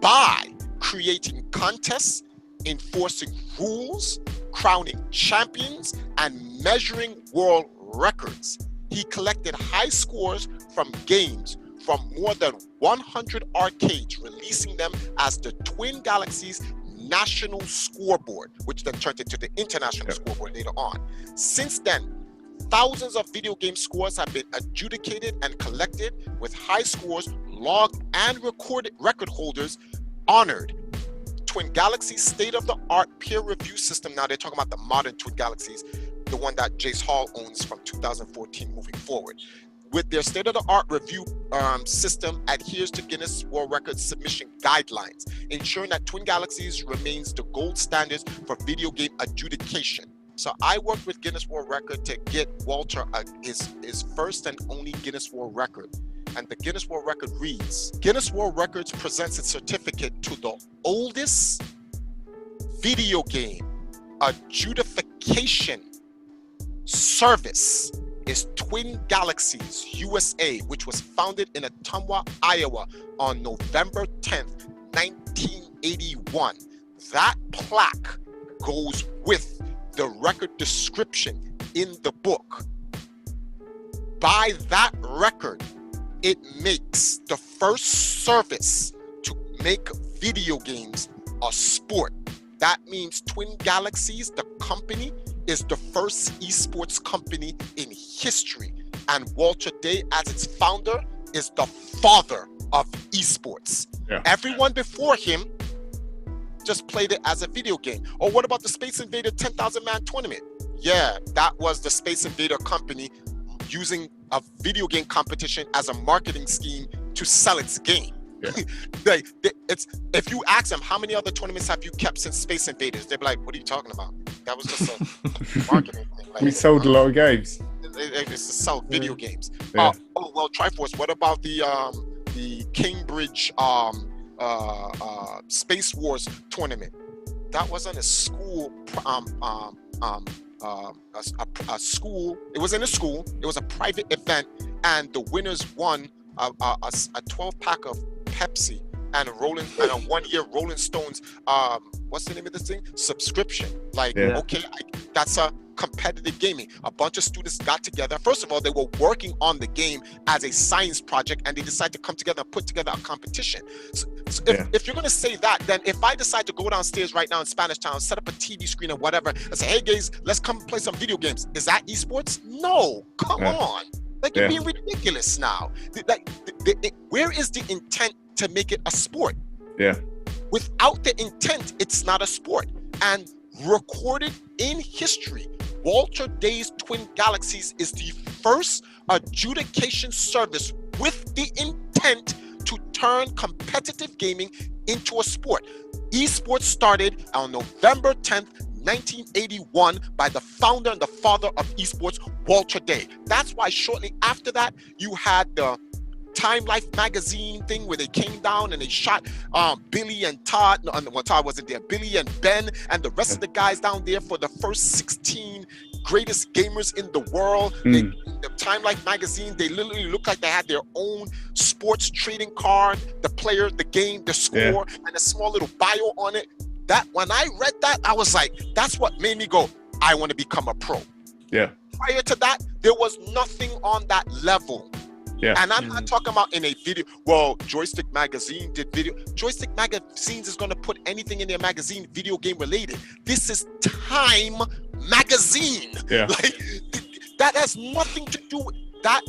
by creating contests, enforcing rules, crowning champions, and measuring world records. He collected high scores from games from more than 100 arcades, releasing them as the Twin Galaxies National Scoreboard, which then turned into the International Scoreboard later on. Since then, thousands of video game scores have been adjudicated and collected, with high scores logged and recorded record holders honored. Twin Galaxies state-of-the-art peer review system, now they're talking about the modern Twin Galaxies, the one that Jace Hall owns from 2014 moving forward. With their state-of-the-art review system adheres to Guinness World Record submission guidelines, ensuring that Twin Galaxies remains the gold standards for video game adjudication. So I worked with Guinness World Record to get Walter his first and only Guinness World Record. And the Guinness World Record reads, Guinness World Records presents its certificate to the oldest video game adjudication service is Twin Galaxies USA, which was founded in Ottumwa, Iowa on November 10th, 1981. That plaque goes with the record description in the book. By that record, it makes the first service to make video games a sport. That means Twin Galaxies, the company, is the first esports company in history. And Walter Day, as its founder, is the father of esports. Yeah. Everyone before him just played it as a video game. Or what about the Space Invader 10,000 man tournament? Yeah, that was the Space Invader company using a video game competition as a marketing scheme to sell its game. Yeah. If you ask them how many other tournaments have you kept since Space Invaders, they'd be like, what are you talking about? That was just a marketing thing. Like, we sold a lot of games. It's to sell video games. Yeah. Oh well, Triforce, what about the Cambridge Space Wars tournament? That wasn't a school a school. It was in a school. It was a private event, and the winners won a 12-pack of Pepsi and a 1-year Rolling Stones. What's the name of this thing? Subscription. Like, okay, that's a competitive gaming. A bunch of students got together. First of all, they were working on the game as a science project, and they decided to come together and put together a competition. So if you're going to say that, then if I decide to go downstairs right now in Spanish Town, set up a TV screen or whatever, and say, hey guys, let's come play some video games, is that esports? No, come on. Like, you're being ridiculous now. Where is the intent to make it a sport? Yeah. Without the intent, it's not a sport. And recorded in history, Walter Day's Twin Galaxies is the first adjudication service with the intent to turn competitive gaming into a sport. Esports started on November 10th, 1981 by the founder and the father of esports, Walter Day. That's why shortly after that, you had the Time Life magazine thing where they came down and they shot Billy and Todd. No, well, Todd wasn't there. Billy and Ben and the rest of the guys down there for the first 16 greatest gamers in the world. The Time Life magazine, they literally looked like they had their own sports trading card, the player, the game, the score, and a small little bio on it. That when I read that, I was like, that's what made me go, I want to become a pro. Yeah. Prior to that, there was nothing on that level. Yeah. And I'm not talking about in a video. Well, Joystick Magazine did video. Joystick Magazines is going to put anything in their magazine video game related. This is Time Magazine. Yeah. Like, that has nothing to do with that.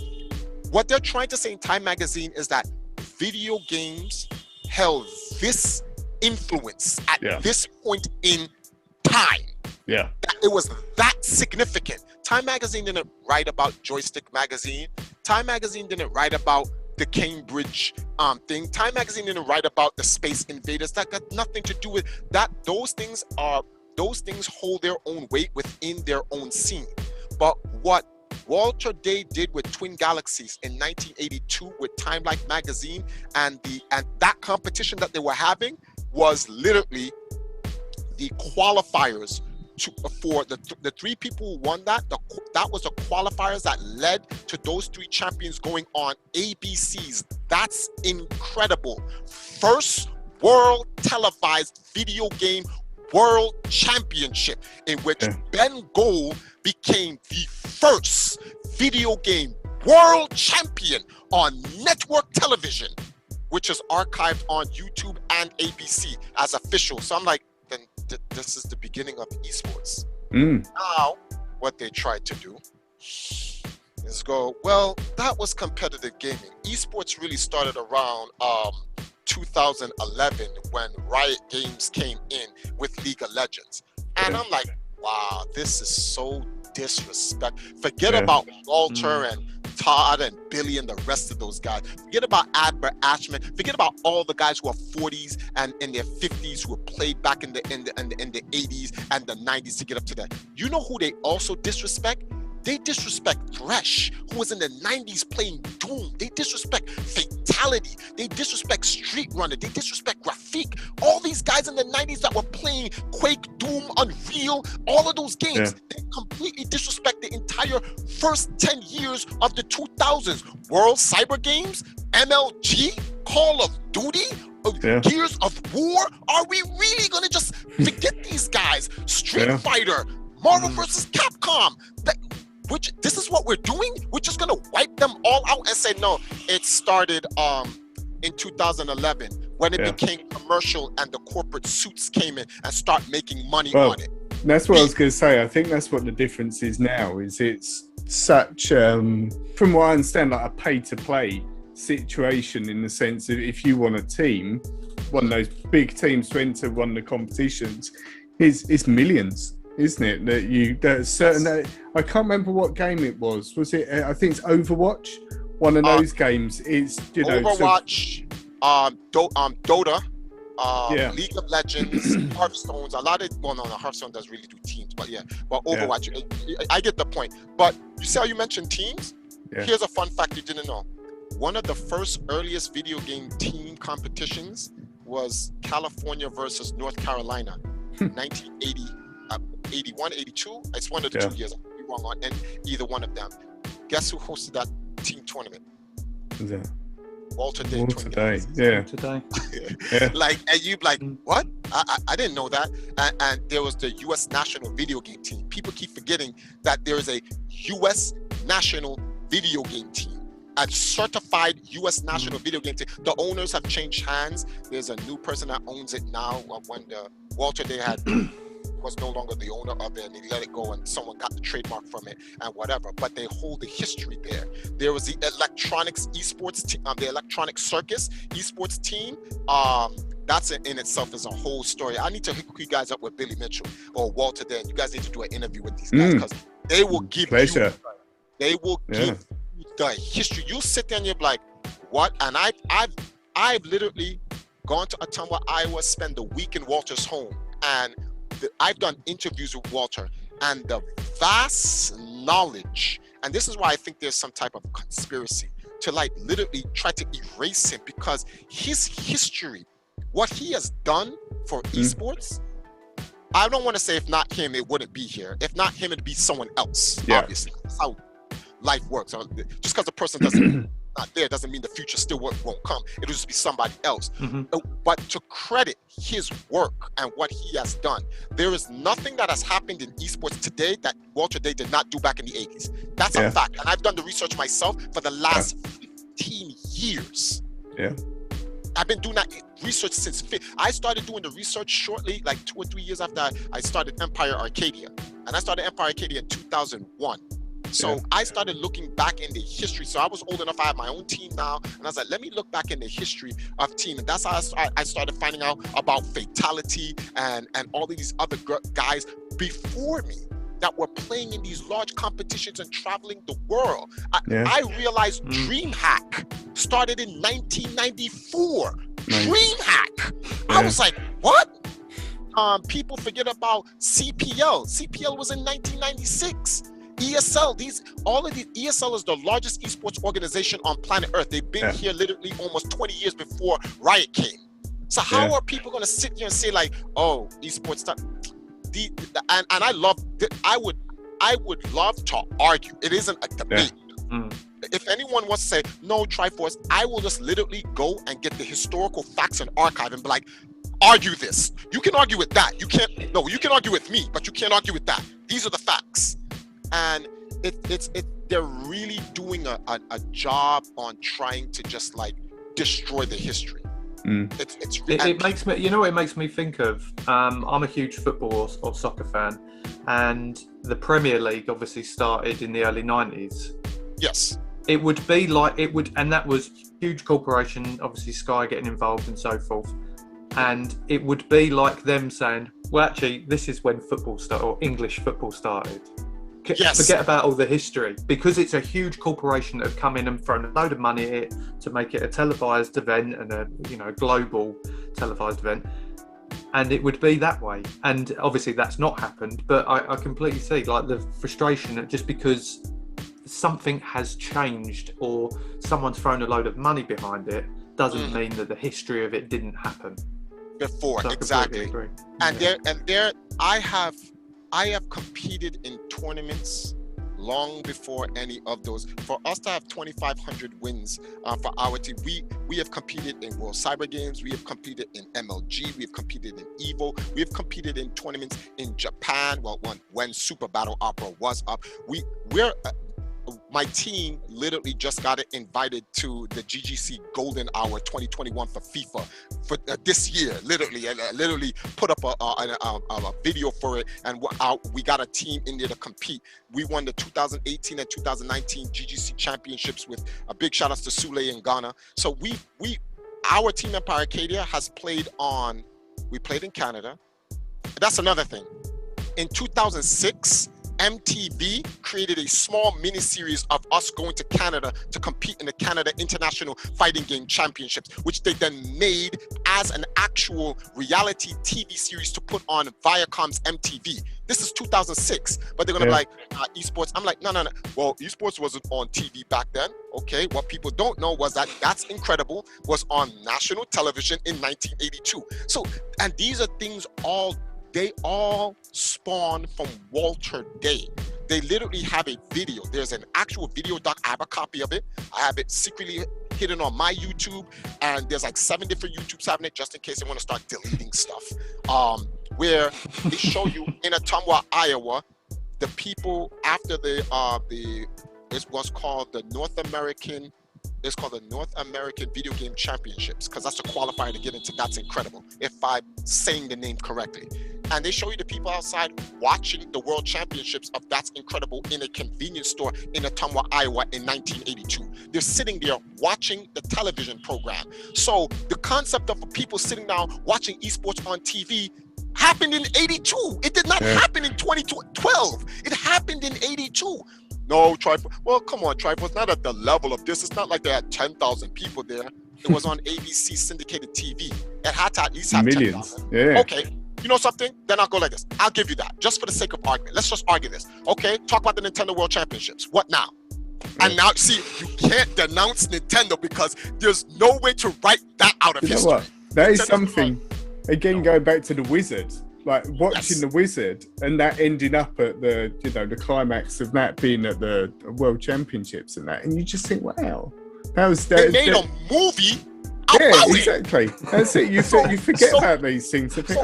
What they're trying to say in Time Magazine is that video games held this influence at this point in time. Yeah. It was that significant. Time Magazine didn't write about Joystick Magazine. Time Magazine didn't write about the Cambridge thing. Time Magazine didn't write about the Space Invaders. That got nothing to do with that. Those things hold their own weight within their own scene. But what Walter Day did with Twin Galaxies in 1982 with Time Life Magazine and that competition that they were having was literally the qualifiers for the three people who won that. That was the qualifiers that led to those three champions going on ABCs. That's incredible. First world televised video game world championship in which Ben Gold became the first video game world champion on network television, which is archived on YouTube and ABC as official. So I'm like, then this is the beginning of esports. Now, what they tried to do is go, well, that was competitive gaming. Esports really started around 2011 when Riot Games came in with League of Legends. And I'm like, wow, this is so disrespectful. Forget about Walter and Todd and Billy and the rest of those guys. Forget about Albert Ashman. Forget about all the guys who are 40s and in their 50s who have played back in the 80s and the 90s to get up to that. You know who they also disrespect? They disrespect Thresh, who was in the 90s playing Doom. They disrespect Fatality. They disrespect Street Runner. They disrespect Graphique. All these guys in the 90s that were playing Quake, Doom, Unreal, all of those games, they completely disrespect the entire first 10 years of the 2000s. World Cyber Games, MLG, Call of Duty, Gears of War. Are we really going to just forget these guys? Street Fighter, Marvel vs. Capcom. This is what we're doing? We're just gonna wipe them all out and say, no, it started in 2011 when it Yeah. became commercial and the corporate suits came in and start making money Well, on it. That's what I was going to say. I think that's what the difference is now. Is it's such, from what I understand, like a pay-to-play situation in the sense of if you want a team, one of those big teams to enter one of the competitions, it's millions, isn't it? I can't remember what game it was. Was it? I think it's Overwatch. One of those games. It's Overwatch, Dota. Yeah. League of Legends, Hearthstones, a lot of, well, no, Hearthstone doesn't really do teams, but yeah, but Overwatch, I get the point. But you see how you mentioned teams? Yeah. Here's a fun fact you didn't know. One of the first earliest video game team competitions was California versus North Carolina, 1980, 81, 82. It's one of the 2 years. I could be wrong on either one of them. Guess who hosted that team tournament? Yeah. Walter Day. Today. Yeah. Yeah. Like, and you'd be like, what? I didn't know that. And there was the U.S. national video game team. People keep forgetting that there is a U.S. national video game team, a certified U.S. national video game team. The owners have changed hands. There's a new person that owns it now. When the Walter Day was no longer the owner of it, and they let it go, and someone got the trademark from it and whatever. But they hold the history there. There was the electronics esports team, the electronic circus esports team. That's in itself is a whole story. I need to hook you guys up with Billy Mitchell or Walter Day. You guys need to do an interview with these guys because they will give you. They will give you the history. You'll sit there and you're like, what? And I've literally gone to Ottumwa, Iowa, spend the week in Walter's home, and I've done interviews with Walter, and the vast knowledge, and this is why I think there's some type of conspiracy to like literally try to erase him, because his history, what he has done for esports, I don't want to say if not him, it wouldn't be here. If not him, it'd be someone else, obviously. That's how life works. Just because the person doesn't not there doesn't mean the future still won't come. It'll just be somebody else. But to credit his work and what he has done, there is nothing that has happened in esports today that Walter Day did not do back in the 80s. That's a fact. And I've done the research myself for the last 15 years. I've been doing that research since I started doing the research shortly, like 2 or 3 years after I started Empire Arcadia. And I started Empire Arcadia in 2001. So I started looking back in the history. So I was old enough, I have my own team now. And I was like, let me look back in the history of team. And that's how I started finding out about Fatality and all of these other guys before me that were playing in these large competitions and traveling the world. I realized DreamHack started in 1994. DreamHack. I was like, what? People forget about CPL. CPL was in 1996. ESL, ESL is the largest esports organization on planet Earth. They've been here literally almost 20 years before Riot came. So how are people going to sit here and say like, oh, esports stuff? And I would love to argue. It isn't a debate. If anyone wants to say no, Triforce, I will just literally go and get the historical facts and archive and be like, argue this. You can argue with that. You can argue with me, but you can't argue with that. These are the facts. And they're really doing a job on trying to just like destroy the history. It makes me, you know what it makes me think of? I'm a huge football or soccer fan, and the Premier League obviously started in the early 90s. Yes. It would be like, and that was huge corporation, obviously Sky getting involved and so forth. And it would be like them saying, well, actually, this is when football started, or English football started. Forget about all the history, because it's a huge corporation that have come in and thrown a load of money at it to make it a televised event and a global televised event, and it would be that way. And obviously that's not happened, but I completely see like the frustration that just because something has changed or someone's thrown a load of money behind it doesn't mean that the history of it didn't happen before. So exactly. And I have competed in tournaments long before any of those. For us to have 2,500 wins for our team, we have competed in World Cyber Games, we have competed in MLG, we have competed in EVO, we have competed in tournaments in Japan. Well, when Super Battle Opera was up, we're my team literally just got invited to the GGC Golden Hour 2021 for FIFA for this year. Literally put up a video for it, and we got a team in there to compete. We won the 2018 and 2019 GGC championships with a big shout out to Sule in Ghana. So our team Empire Arcadia has played in Canada. That's another thing. In 2006, MTV created a small mini series of us going to Canada to compete in the Canada International Fighting Game Championships, which they then made as an actual reality TV series to put on Viacom's MTV. This is 2006, but they're gonna be like, esports. I'm like, no. Well, esports wasn't on TV back then. Okay, what people don't know was That's Incredible was on national television in 1982. So, and these are things they all spawn from Walter Day. They literally have a video. There's an actual video doc. I have a copy of it. I have it secretly hidden on my YouTube, and there's like 7 different YouTubes having it, just in case they want to start deleting stuff. Where they show you in Ottumwa, Iowa, the people after it was called the North American Video Game Championships, because that's a qualifier to get into That's Incredible, if I'm saying the name correctly. And they show you the people outside watching the World Championships of That's Incredible in a convenience store in Ottumwa, Iowa in 1982. They're sitting there watching the television program. So the concept of people sitting down watching esports on TV happened in 82. It did not happen in 2012. It happened in 82. No, Triforce. Well, come on, Triforce. Not at the level of this. It's not like they had 10,000 people there. It was on ABC syndicated TV. It had to at least have millions. 10,000. Yeah. Okay. You know something? Then I'll go like this. I'll give you that, just for the sake of argument. Let's just argue this. Okay, talk about the Nintendo World Championships. What now? And now, see, you can't denounce Nintendo because there's no way to write that out of history. Know what? That is Nintendo's something, again, going back to the Wizard. Like watching the Wizard and that ending up at the climax of that being at the World Championships and you just think, wow, they made a movie. Exactly. That's it. You forget about these things and think,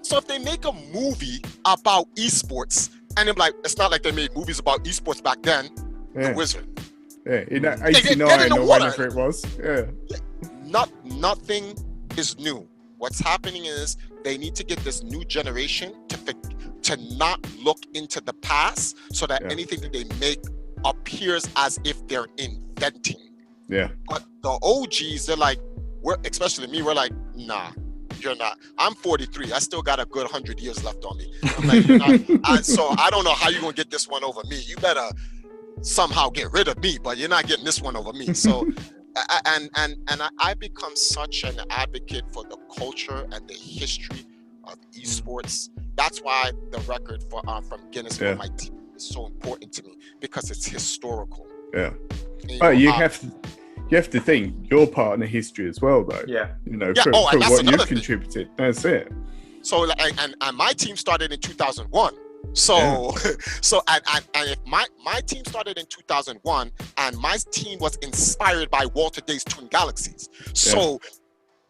So if they make a movie about esports, and they're like, it's not like they made movies about esports back then. The Wizard. Yeah, in 89 or whatever it was. Yeah. Nothing is new. What's happening is they need to get this new generation to not look into the past, so that anything that they make appears as if they're inventing. Yeah. But the OGs, they're like, especially me, we're like, nah, you're not. I'm 43. I still got a good 100 years left on me. I'm like, you're not. So I don't know how you're gonna get this one over me. You better somehow get rid of me, but you're not getting this one over me. So. I become such an advocate for the culture and the history of esports. That's why the record from Guinness World my team is so important to me, because it's historical. Yeah. And you have to think you're part of the history as well, though. Yeah. For what you've contributed. That's it. So and my team started in 2001. So and if my team started in 2001, and my team was inspired by Walter Day's Twin Galaxies. So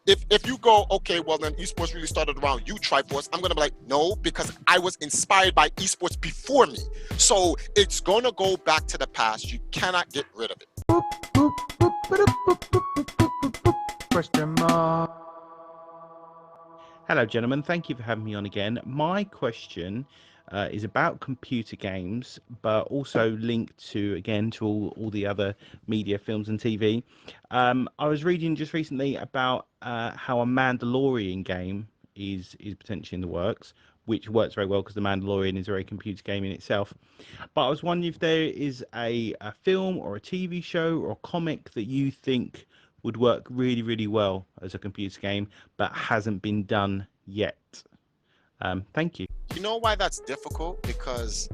if you go, okay, well then esports really started around you, Triforce, I'm gonna be like, no, because I was inspired by esports before me. So it's gonna go back to the past. You cannot get rid of it. Question mark. Hello, gentlemen. Thank you for having me on again. My question is about computer games, but also linked to all the other media, films and TV. I was reading just recently about how a Mandalorian game is potentially in the works, which works very well because the Mandalorian is a very computer game in itself. But I was wondering if there is a film or a TV show or a comic that you think would work really, really well as a computer game, but hasn't been done yet. Thank you. You know why that's difficult? Because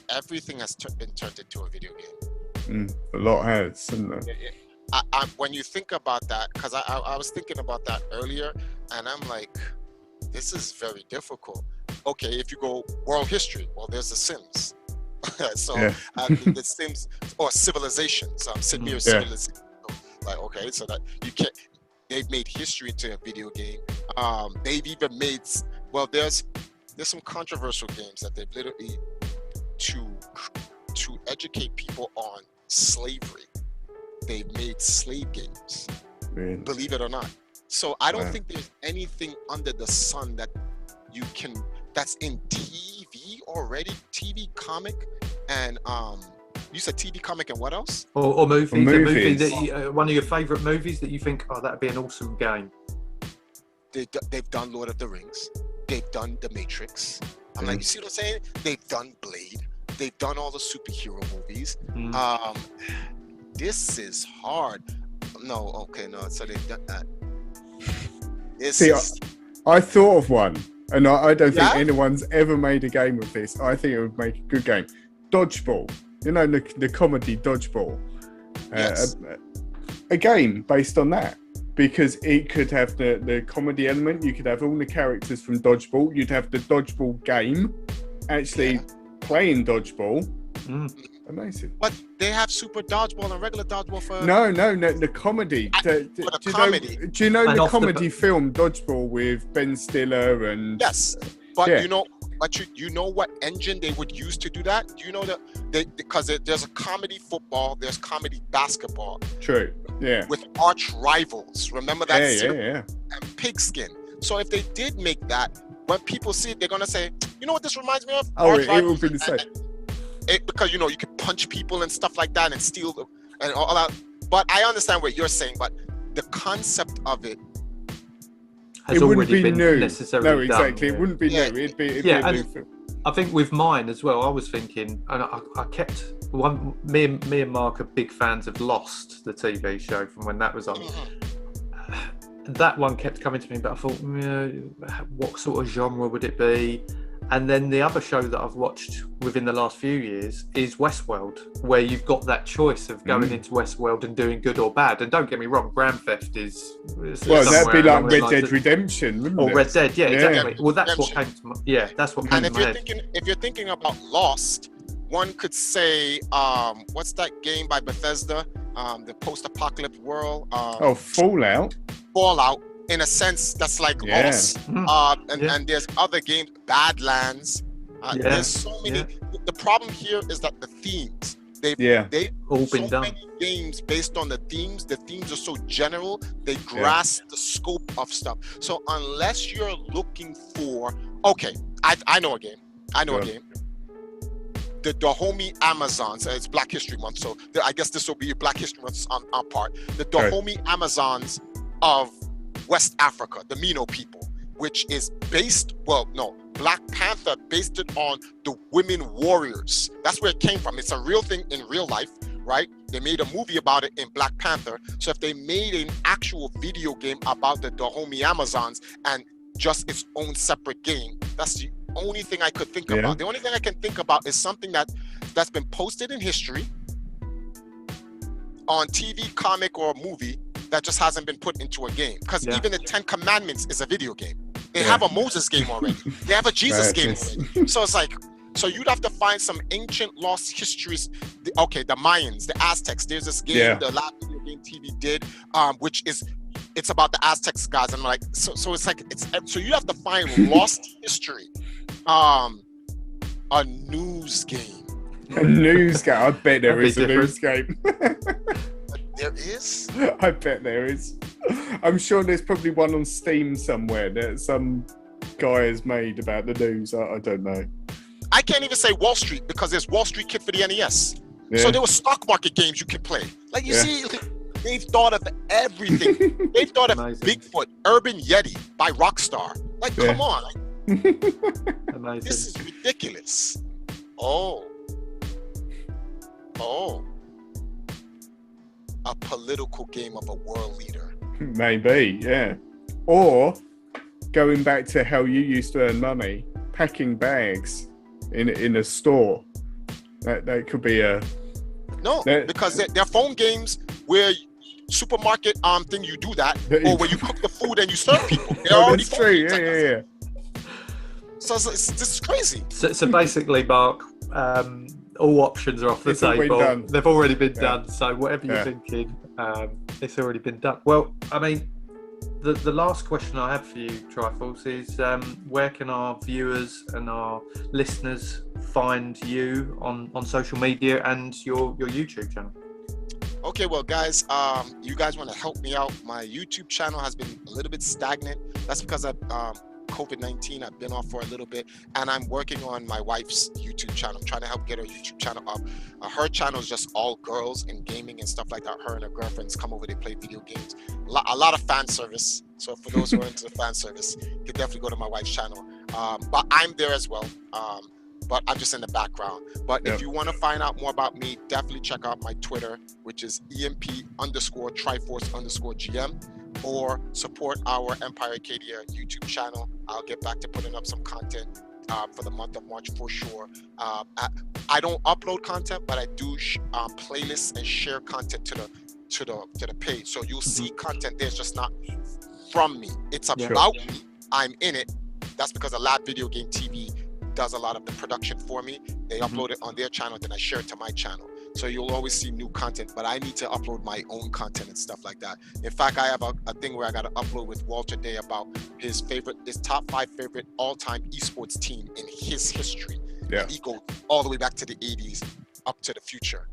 everything has been turned into a video game. A lot has, hasn't it? When you think about that, because I was thinking about that earlier, and I'm like, this is very difficult. Okay, if you go world history, well, there's The Sims. The Sims, or Civilizations, Sid Meier's Civilization. Like, okay, so that you can't. They've made history into a video game. They've even made, well, there's some controversial games that they've literally to educate people on slavery. They've made slave games, Really? believe it or not. So I don't think there's anything under the sun that that's in TV already. TV, comic, and you said TV, comic, and what else? Or movies. A movie Movies. that one of your favourite movies that you think, oh, that'd be an awesome game. They've done Lord of the Rings. They've done The Matrix. I'm like, you see what I'm saying? They've done Blade. They've done all the superhero movies. This is hard. No. So they've done that. I thought of one, and I don't think anyone's ever made a game of this. I think it would make a good game. Dodgeball. You know, the comedy Dodgeball. Yes. A game based on that. Because it could have the comedy element. You could have all the characters from Dodgeball. You'd have the Dodgeball game. Actually playing Dodgeball. Amazing. But they have Super Dodgeball and regular Dodgeball for... No, the comedy. Do you know the comedy film Dodgeball with Ben Stiller and... Yes, but you know what engine they would use to do that? Do you know that because there's a comedy football, there's comedy basketball. True, yeah. With arch rivals. Remember that series? Yeah. And Pigskin. So if they did make that, when people see it, they're going to say, you know what this reminds me of? Oh, it will be the same. Because you can punch people and stuff like that and steal them and all that. But I understand what you're saying, but the concept of it wouldn't be new. Necessarily no, exactly. done, It wouldn't be new. It'd be a new film. I think with mine as well, I was thinking, and I kept me and Mark are big fans of Lost, the TV show from when that was on. That one kept coming to me, but I thought, what sort of genre would it be? And then the other show that I've watched within the last few years is Westworld, where you've got that choice of going into Westworld and doing good or bad. And don't get me wrong, Grand Theft is well, that'd be like Red Dead Redemption, wouldn't it? Or Red Dead, yeah, exactly. Well, that's what came to my that's what came to my head. If you're thinking about Lost, one could say, what's that game by Bethesda? The post-apocalypse world. Fallout. Fallout. In a sense, that's like Lost. And there's other games, Badlands. There's so many. The problem here is that the themes. They've all been done. Many games based on the themes. The themes are so general. They grasp the scope of stuff. So unless you're looking for, I know a game. A game. The Dahomey Amazons. It's Black History Month, so I guess this will be Black History Month on our part. The Dahomey Amazons of West Africa, the Mino people, which is Black Panther based it on the women warriors. That's where it came from. It's a real thing in real life, right? They made a movie about it in Black Panther. So if they made an actual video game about the Dahomey Amazons and just its own separate game, that's the only thing I could think about. The only thing I can think about is something that's been posted in history on TV, comic, or movie that just hasn't been put into a game. Because even the 10 Commandments is a video game. They have a Moses game already. They have a Jesus game already. So it's like, so you'd have to find some ancient lost histories. The Mayans, the Aztecs. There's this game, the last video game TV did, which is, it's about the Aztecs guys. And I'm like, so it's like, so you have to find lost history. A news game. A news game. I bet there is a news game. There is? I bet there is. I'm sure there's probably one on Steam somewhere that some guy has made about the news. I don't know. I can't even say Wall Street because there's Wall Street Kid for the NES. So there were stock market games you could play. Like you see, they've thought of everything. They've thought of Bigfoot, Urban Yeti by Rockstar. Like, come on. Like, this is ridiculous. A political game of a world leader. Maybe, yeah. Or going back to how you used to earn money, packing bags in a store. That could be a... No, because they're phone games where supermarket thing you do that, or where you cook the food and you serve people. They're already that's true, yeah. So this is crazy. So basically, Mark, all options are off the table. They've already been done. So whatever you're thinking, it's already been done. Well, I mean, The last question I have for you, Triforce, is where can our viewers and our listeners find you on social media and your YouTube channel? Okay, well, guys, you guys want to help me out. My YouTube channel has been a little bit stagnant. That's because of COVID-19. I've been off for a little bit, and I'm working on my wife's YouTube channel. I'm trying to help get her YouTube channel up. Her channel is just all girls and gaming and stuff like that. Her and her girlfriends come over, they play video games. A lot of fan service. So for those who are into the fan service, you can definitely go to my wife's channel. But I'm there as well. But I'm just in the background. But if you want to find out more about me, definitely check out my Twitter, which is EMP_Triforce_GM, or support our Empire Arcadia YouTube channel. I'll get back to putting up some content for the month of March for sure. I don't upload content, but I do playlists and share content to the page. So you'll see content there. It's just not from me. It's about me. I'm in it. That's because a Lab Video Game TV does a lot of the production for me. They upload it on their channel, then I share it to my channel. So you'll always see new content, but I need to upload my own content and stuff like that. In fact, I have a thing where I got to upload with Walter Day about his top 5 favorite all-time esports team in his history. And he goes all the way back to the 80s up to the future.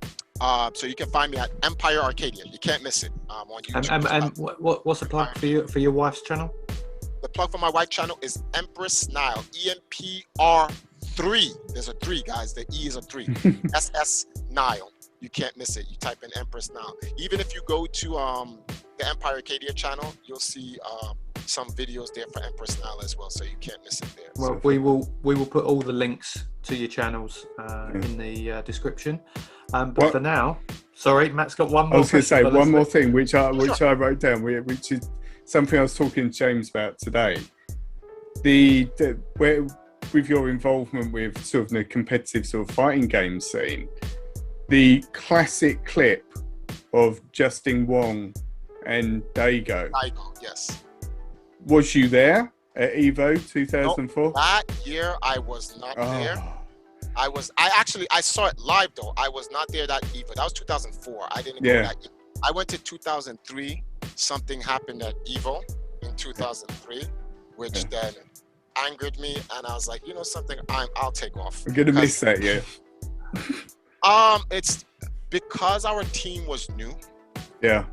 So you can find me at Empire Arcadia. You can't miss it on YouTube. And what's the plug for your wife's channel? The plug for my wife's channel is Empress Nile, EMPR3. There's a 3, guys. The E is a 3. SS Nile. You can't miss it. You type in Empress Nile. Even if you go to the Empire Arcadia channel, you'll see some videos there for Empress Nile as well, so you can't miss it there. Well, we will put all the links to your channels in the description. But for now, sorry, Matt's got one more. I was going to say one more thing, which I wrote down, which is something I was talking to James about today. Where with your involvement with sort of the competitive sort of fighting game scene, the classic clip of Justin Wong and Daigo. Yes. Was you there at Evo 2004? No, that year I was not there. I saw it live though. I was not there that Evo. That was 2004. I didn't go that year. I went to 2003. Something happened at Evo in 2003, which then angered me, and I was like, you know something, I'll take off. I'm gonna miss that, yeah. It's because our team was new. Yeah.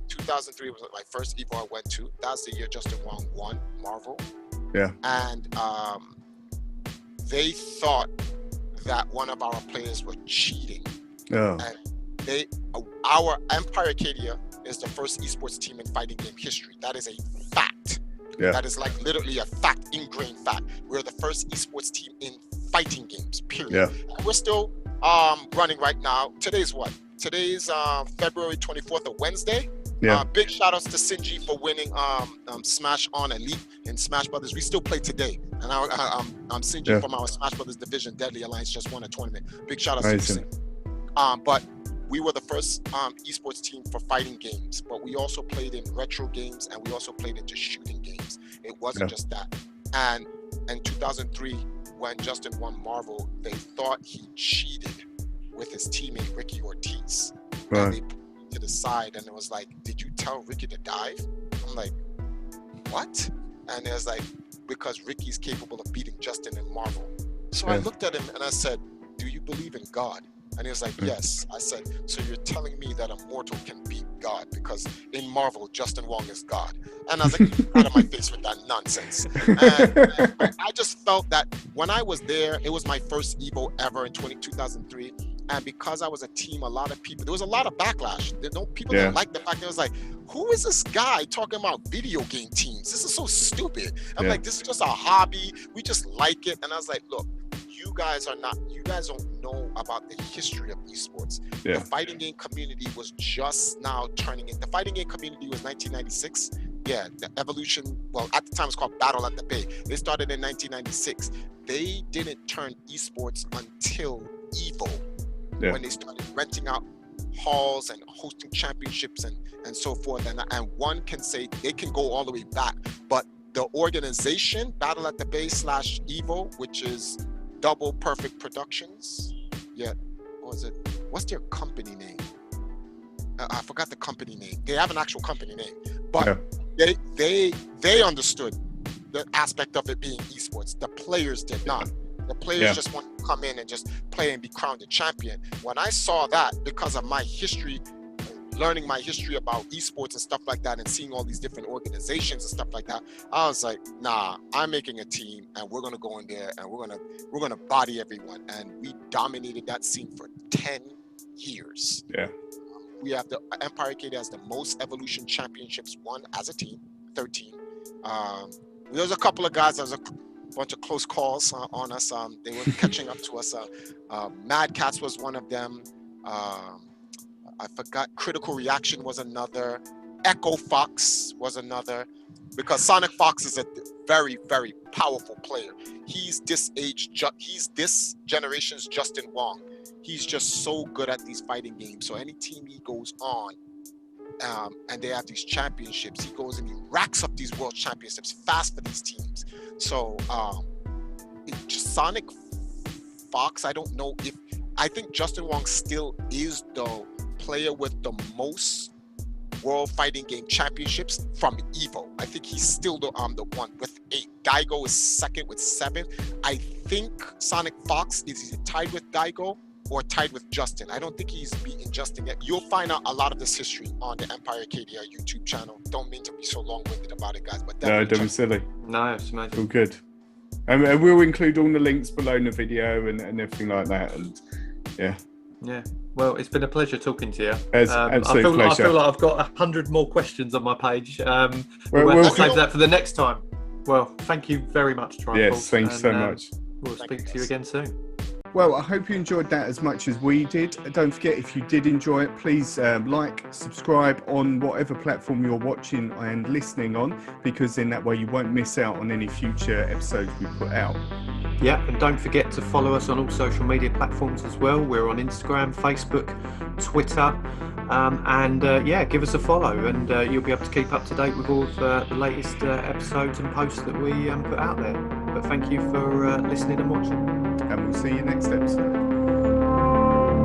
2003 was my first Evo I went to. That's the year Justin Wong won Marvel. Yeah. And they thought that one of our players were cheating. Oh. And our Empire Arcadia is the first esports team in fighting game history. That is a fact. Yeah. That is like literally a fact, ingrained fact. We're the first esports team in fighting games, period. Yeah. And we're still running right now. Today's what? Today's February 24th, a Wednesday. Yeah. Big shout outs to Sinji for winning Smash on Elite in Smash Brothers. We still play today. And I'm Sinji from our Smash Brothers division. Deadly Alliance just won a tournament. Big shout outs to Sinji. But we were the first esports team for fighting games, but we also played in retro games and we also played in just shooting games. It wasn't just that. And in 2003, when Justin won Marvel, they thought he cheated with his teammate Ricky Ortiz. Right. And they put him to the side and it was like, did you tell Ricky to dive? I'm like, what? And it was like, because Ricky's capable of beating Justin in Marvel. So I looked at him and I said, do you believe in God? And he was like, yes. I said, so you're telling me that a mortal can beat God? Because in Marvel, Justin Wong is God. And I was like, out of my face with that nonsense. And I just felt that when I was there, it was my first Evo ever in 2003. And because I was a team, a lot of people, there was a lot of backlash. People didn't like the fact that it was like, who is this guy talking about video game teams? This is so stupid. I'm like, this is just a hobby. We just like it. And I was like, look, you guys don't know about the history of esports. The fighting game community was just now turning it. The fighting game community was 1996. Yeah, the evolution, well, at the time it was called Battle at the Bay. They started in 1996. They didn't turn esports until Evo, when they started renting out halls and hosting championships and so forth. And one can say they can go all the way back, but the organization, Battle at the Bay / Evo, which is Double Perfect Productions. Yeah, what's their company name? I forgot the company name. They have an actual company name, but they understood the aspect of it being esports. The players did not. The players just want to come in and just play and be crowned a champion. When I saw that, because of my history, learning my history about esports and stuff like that, and seeing all these different organizations and stuff like that, I was like, nah, I'm making a team, and we're gonna go in there and we're gonna body everyone. And we dominated that scene for 10 years. Yeah. We have the Empire Arcadia has the most Evolution Championships won as a team, 13. There was a couple of guys, there was a bunch of close calls on us. They were catching up to us. Mad Cats was one of them. I forgot. Critical Reaction was another. Echo Fox was another. Because Sonic Fox is a very, very powerful player. He's this generation's Justin Wong. He's just so good at these fighting games. So any team he goes on, and they have these championships, he goes and he racks up these world championships fast for these teams. So Sonic Fox, I don't know if, I think Justin Wong still is the player with the most world fighting game championships from Evo. I think he's still the one with 8. Daigo is second with 7. I think Sonic Fox is either tied with Daigo or tied with Justin. I don't think he's beaten Justin yet. You'll find out a lot of this history on the Empire Arcadia YouTube channel. Don't mean to be so long-winded about it, guys, but no, don't be silly. No, it's amazing. All good. And we'll include all the links below in the video and everything like that. And yeah. Well, it's been a pleasure talking to you. Absolute pleasure. I feel like I've got 100 more questions on my page. We'll save that for the next time. Well, thank you very much, Triforce. Yes, thanks so much. We'll speak to you again soon. Well, I hope you enjoyed that as much as we did. Don't forget, if you did enjoy it, please like, subscribe on whatever platform you're watching and listening on, because in that way you won't miss out on any future episodes we put out. Yeah, and don't forget to follow us on all social media platforms as well. We're on Instagram, Facebook, Twitter, and give us a follow, and you'll be able to keep up to date with all of the latest episodes and posts that we put out there. But thank you for listening and watching. And we'll see you next episode.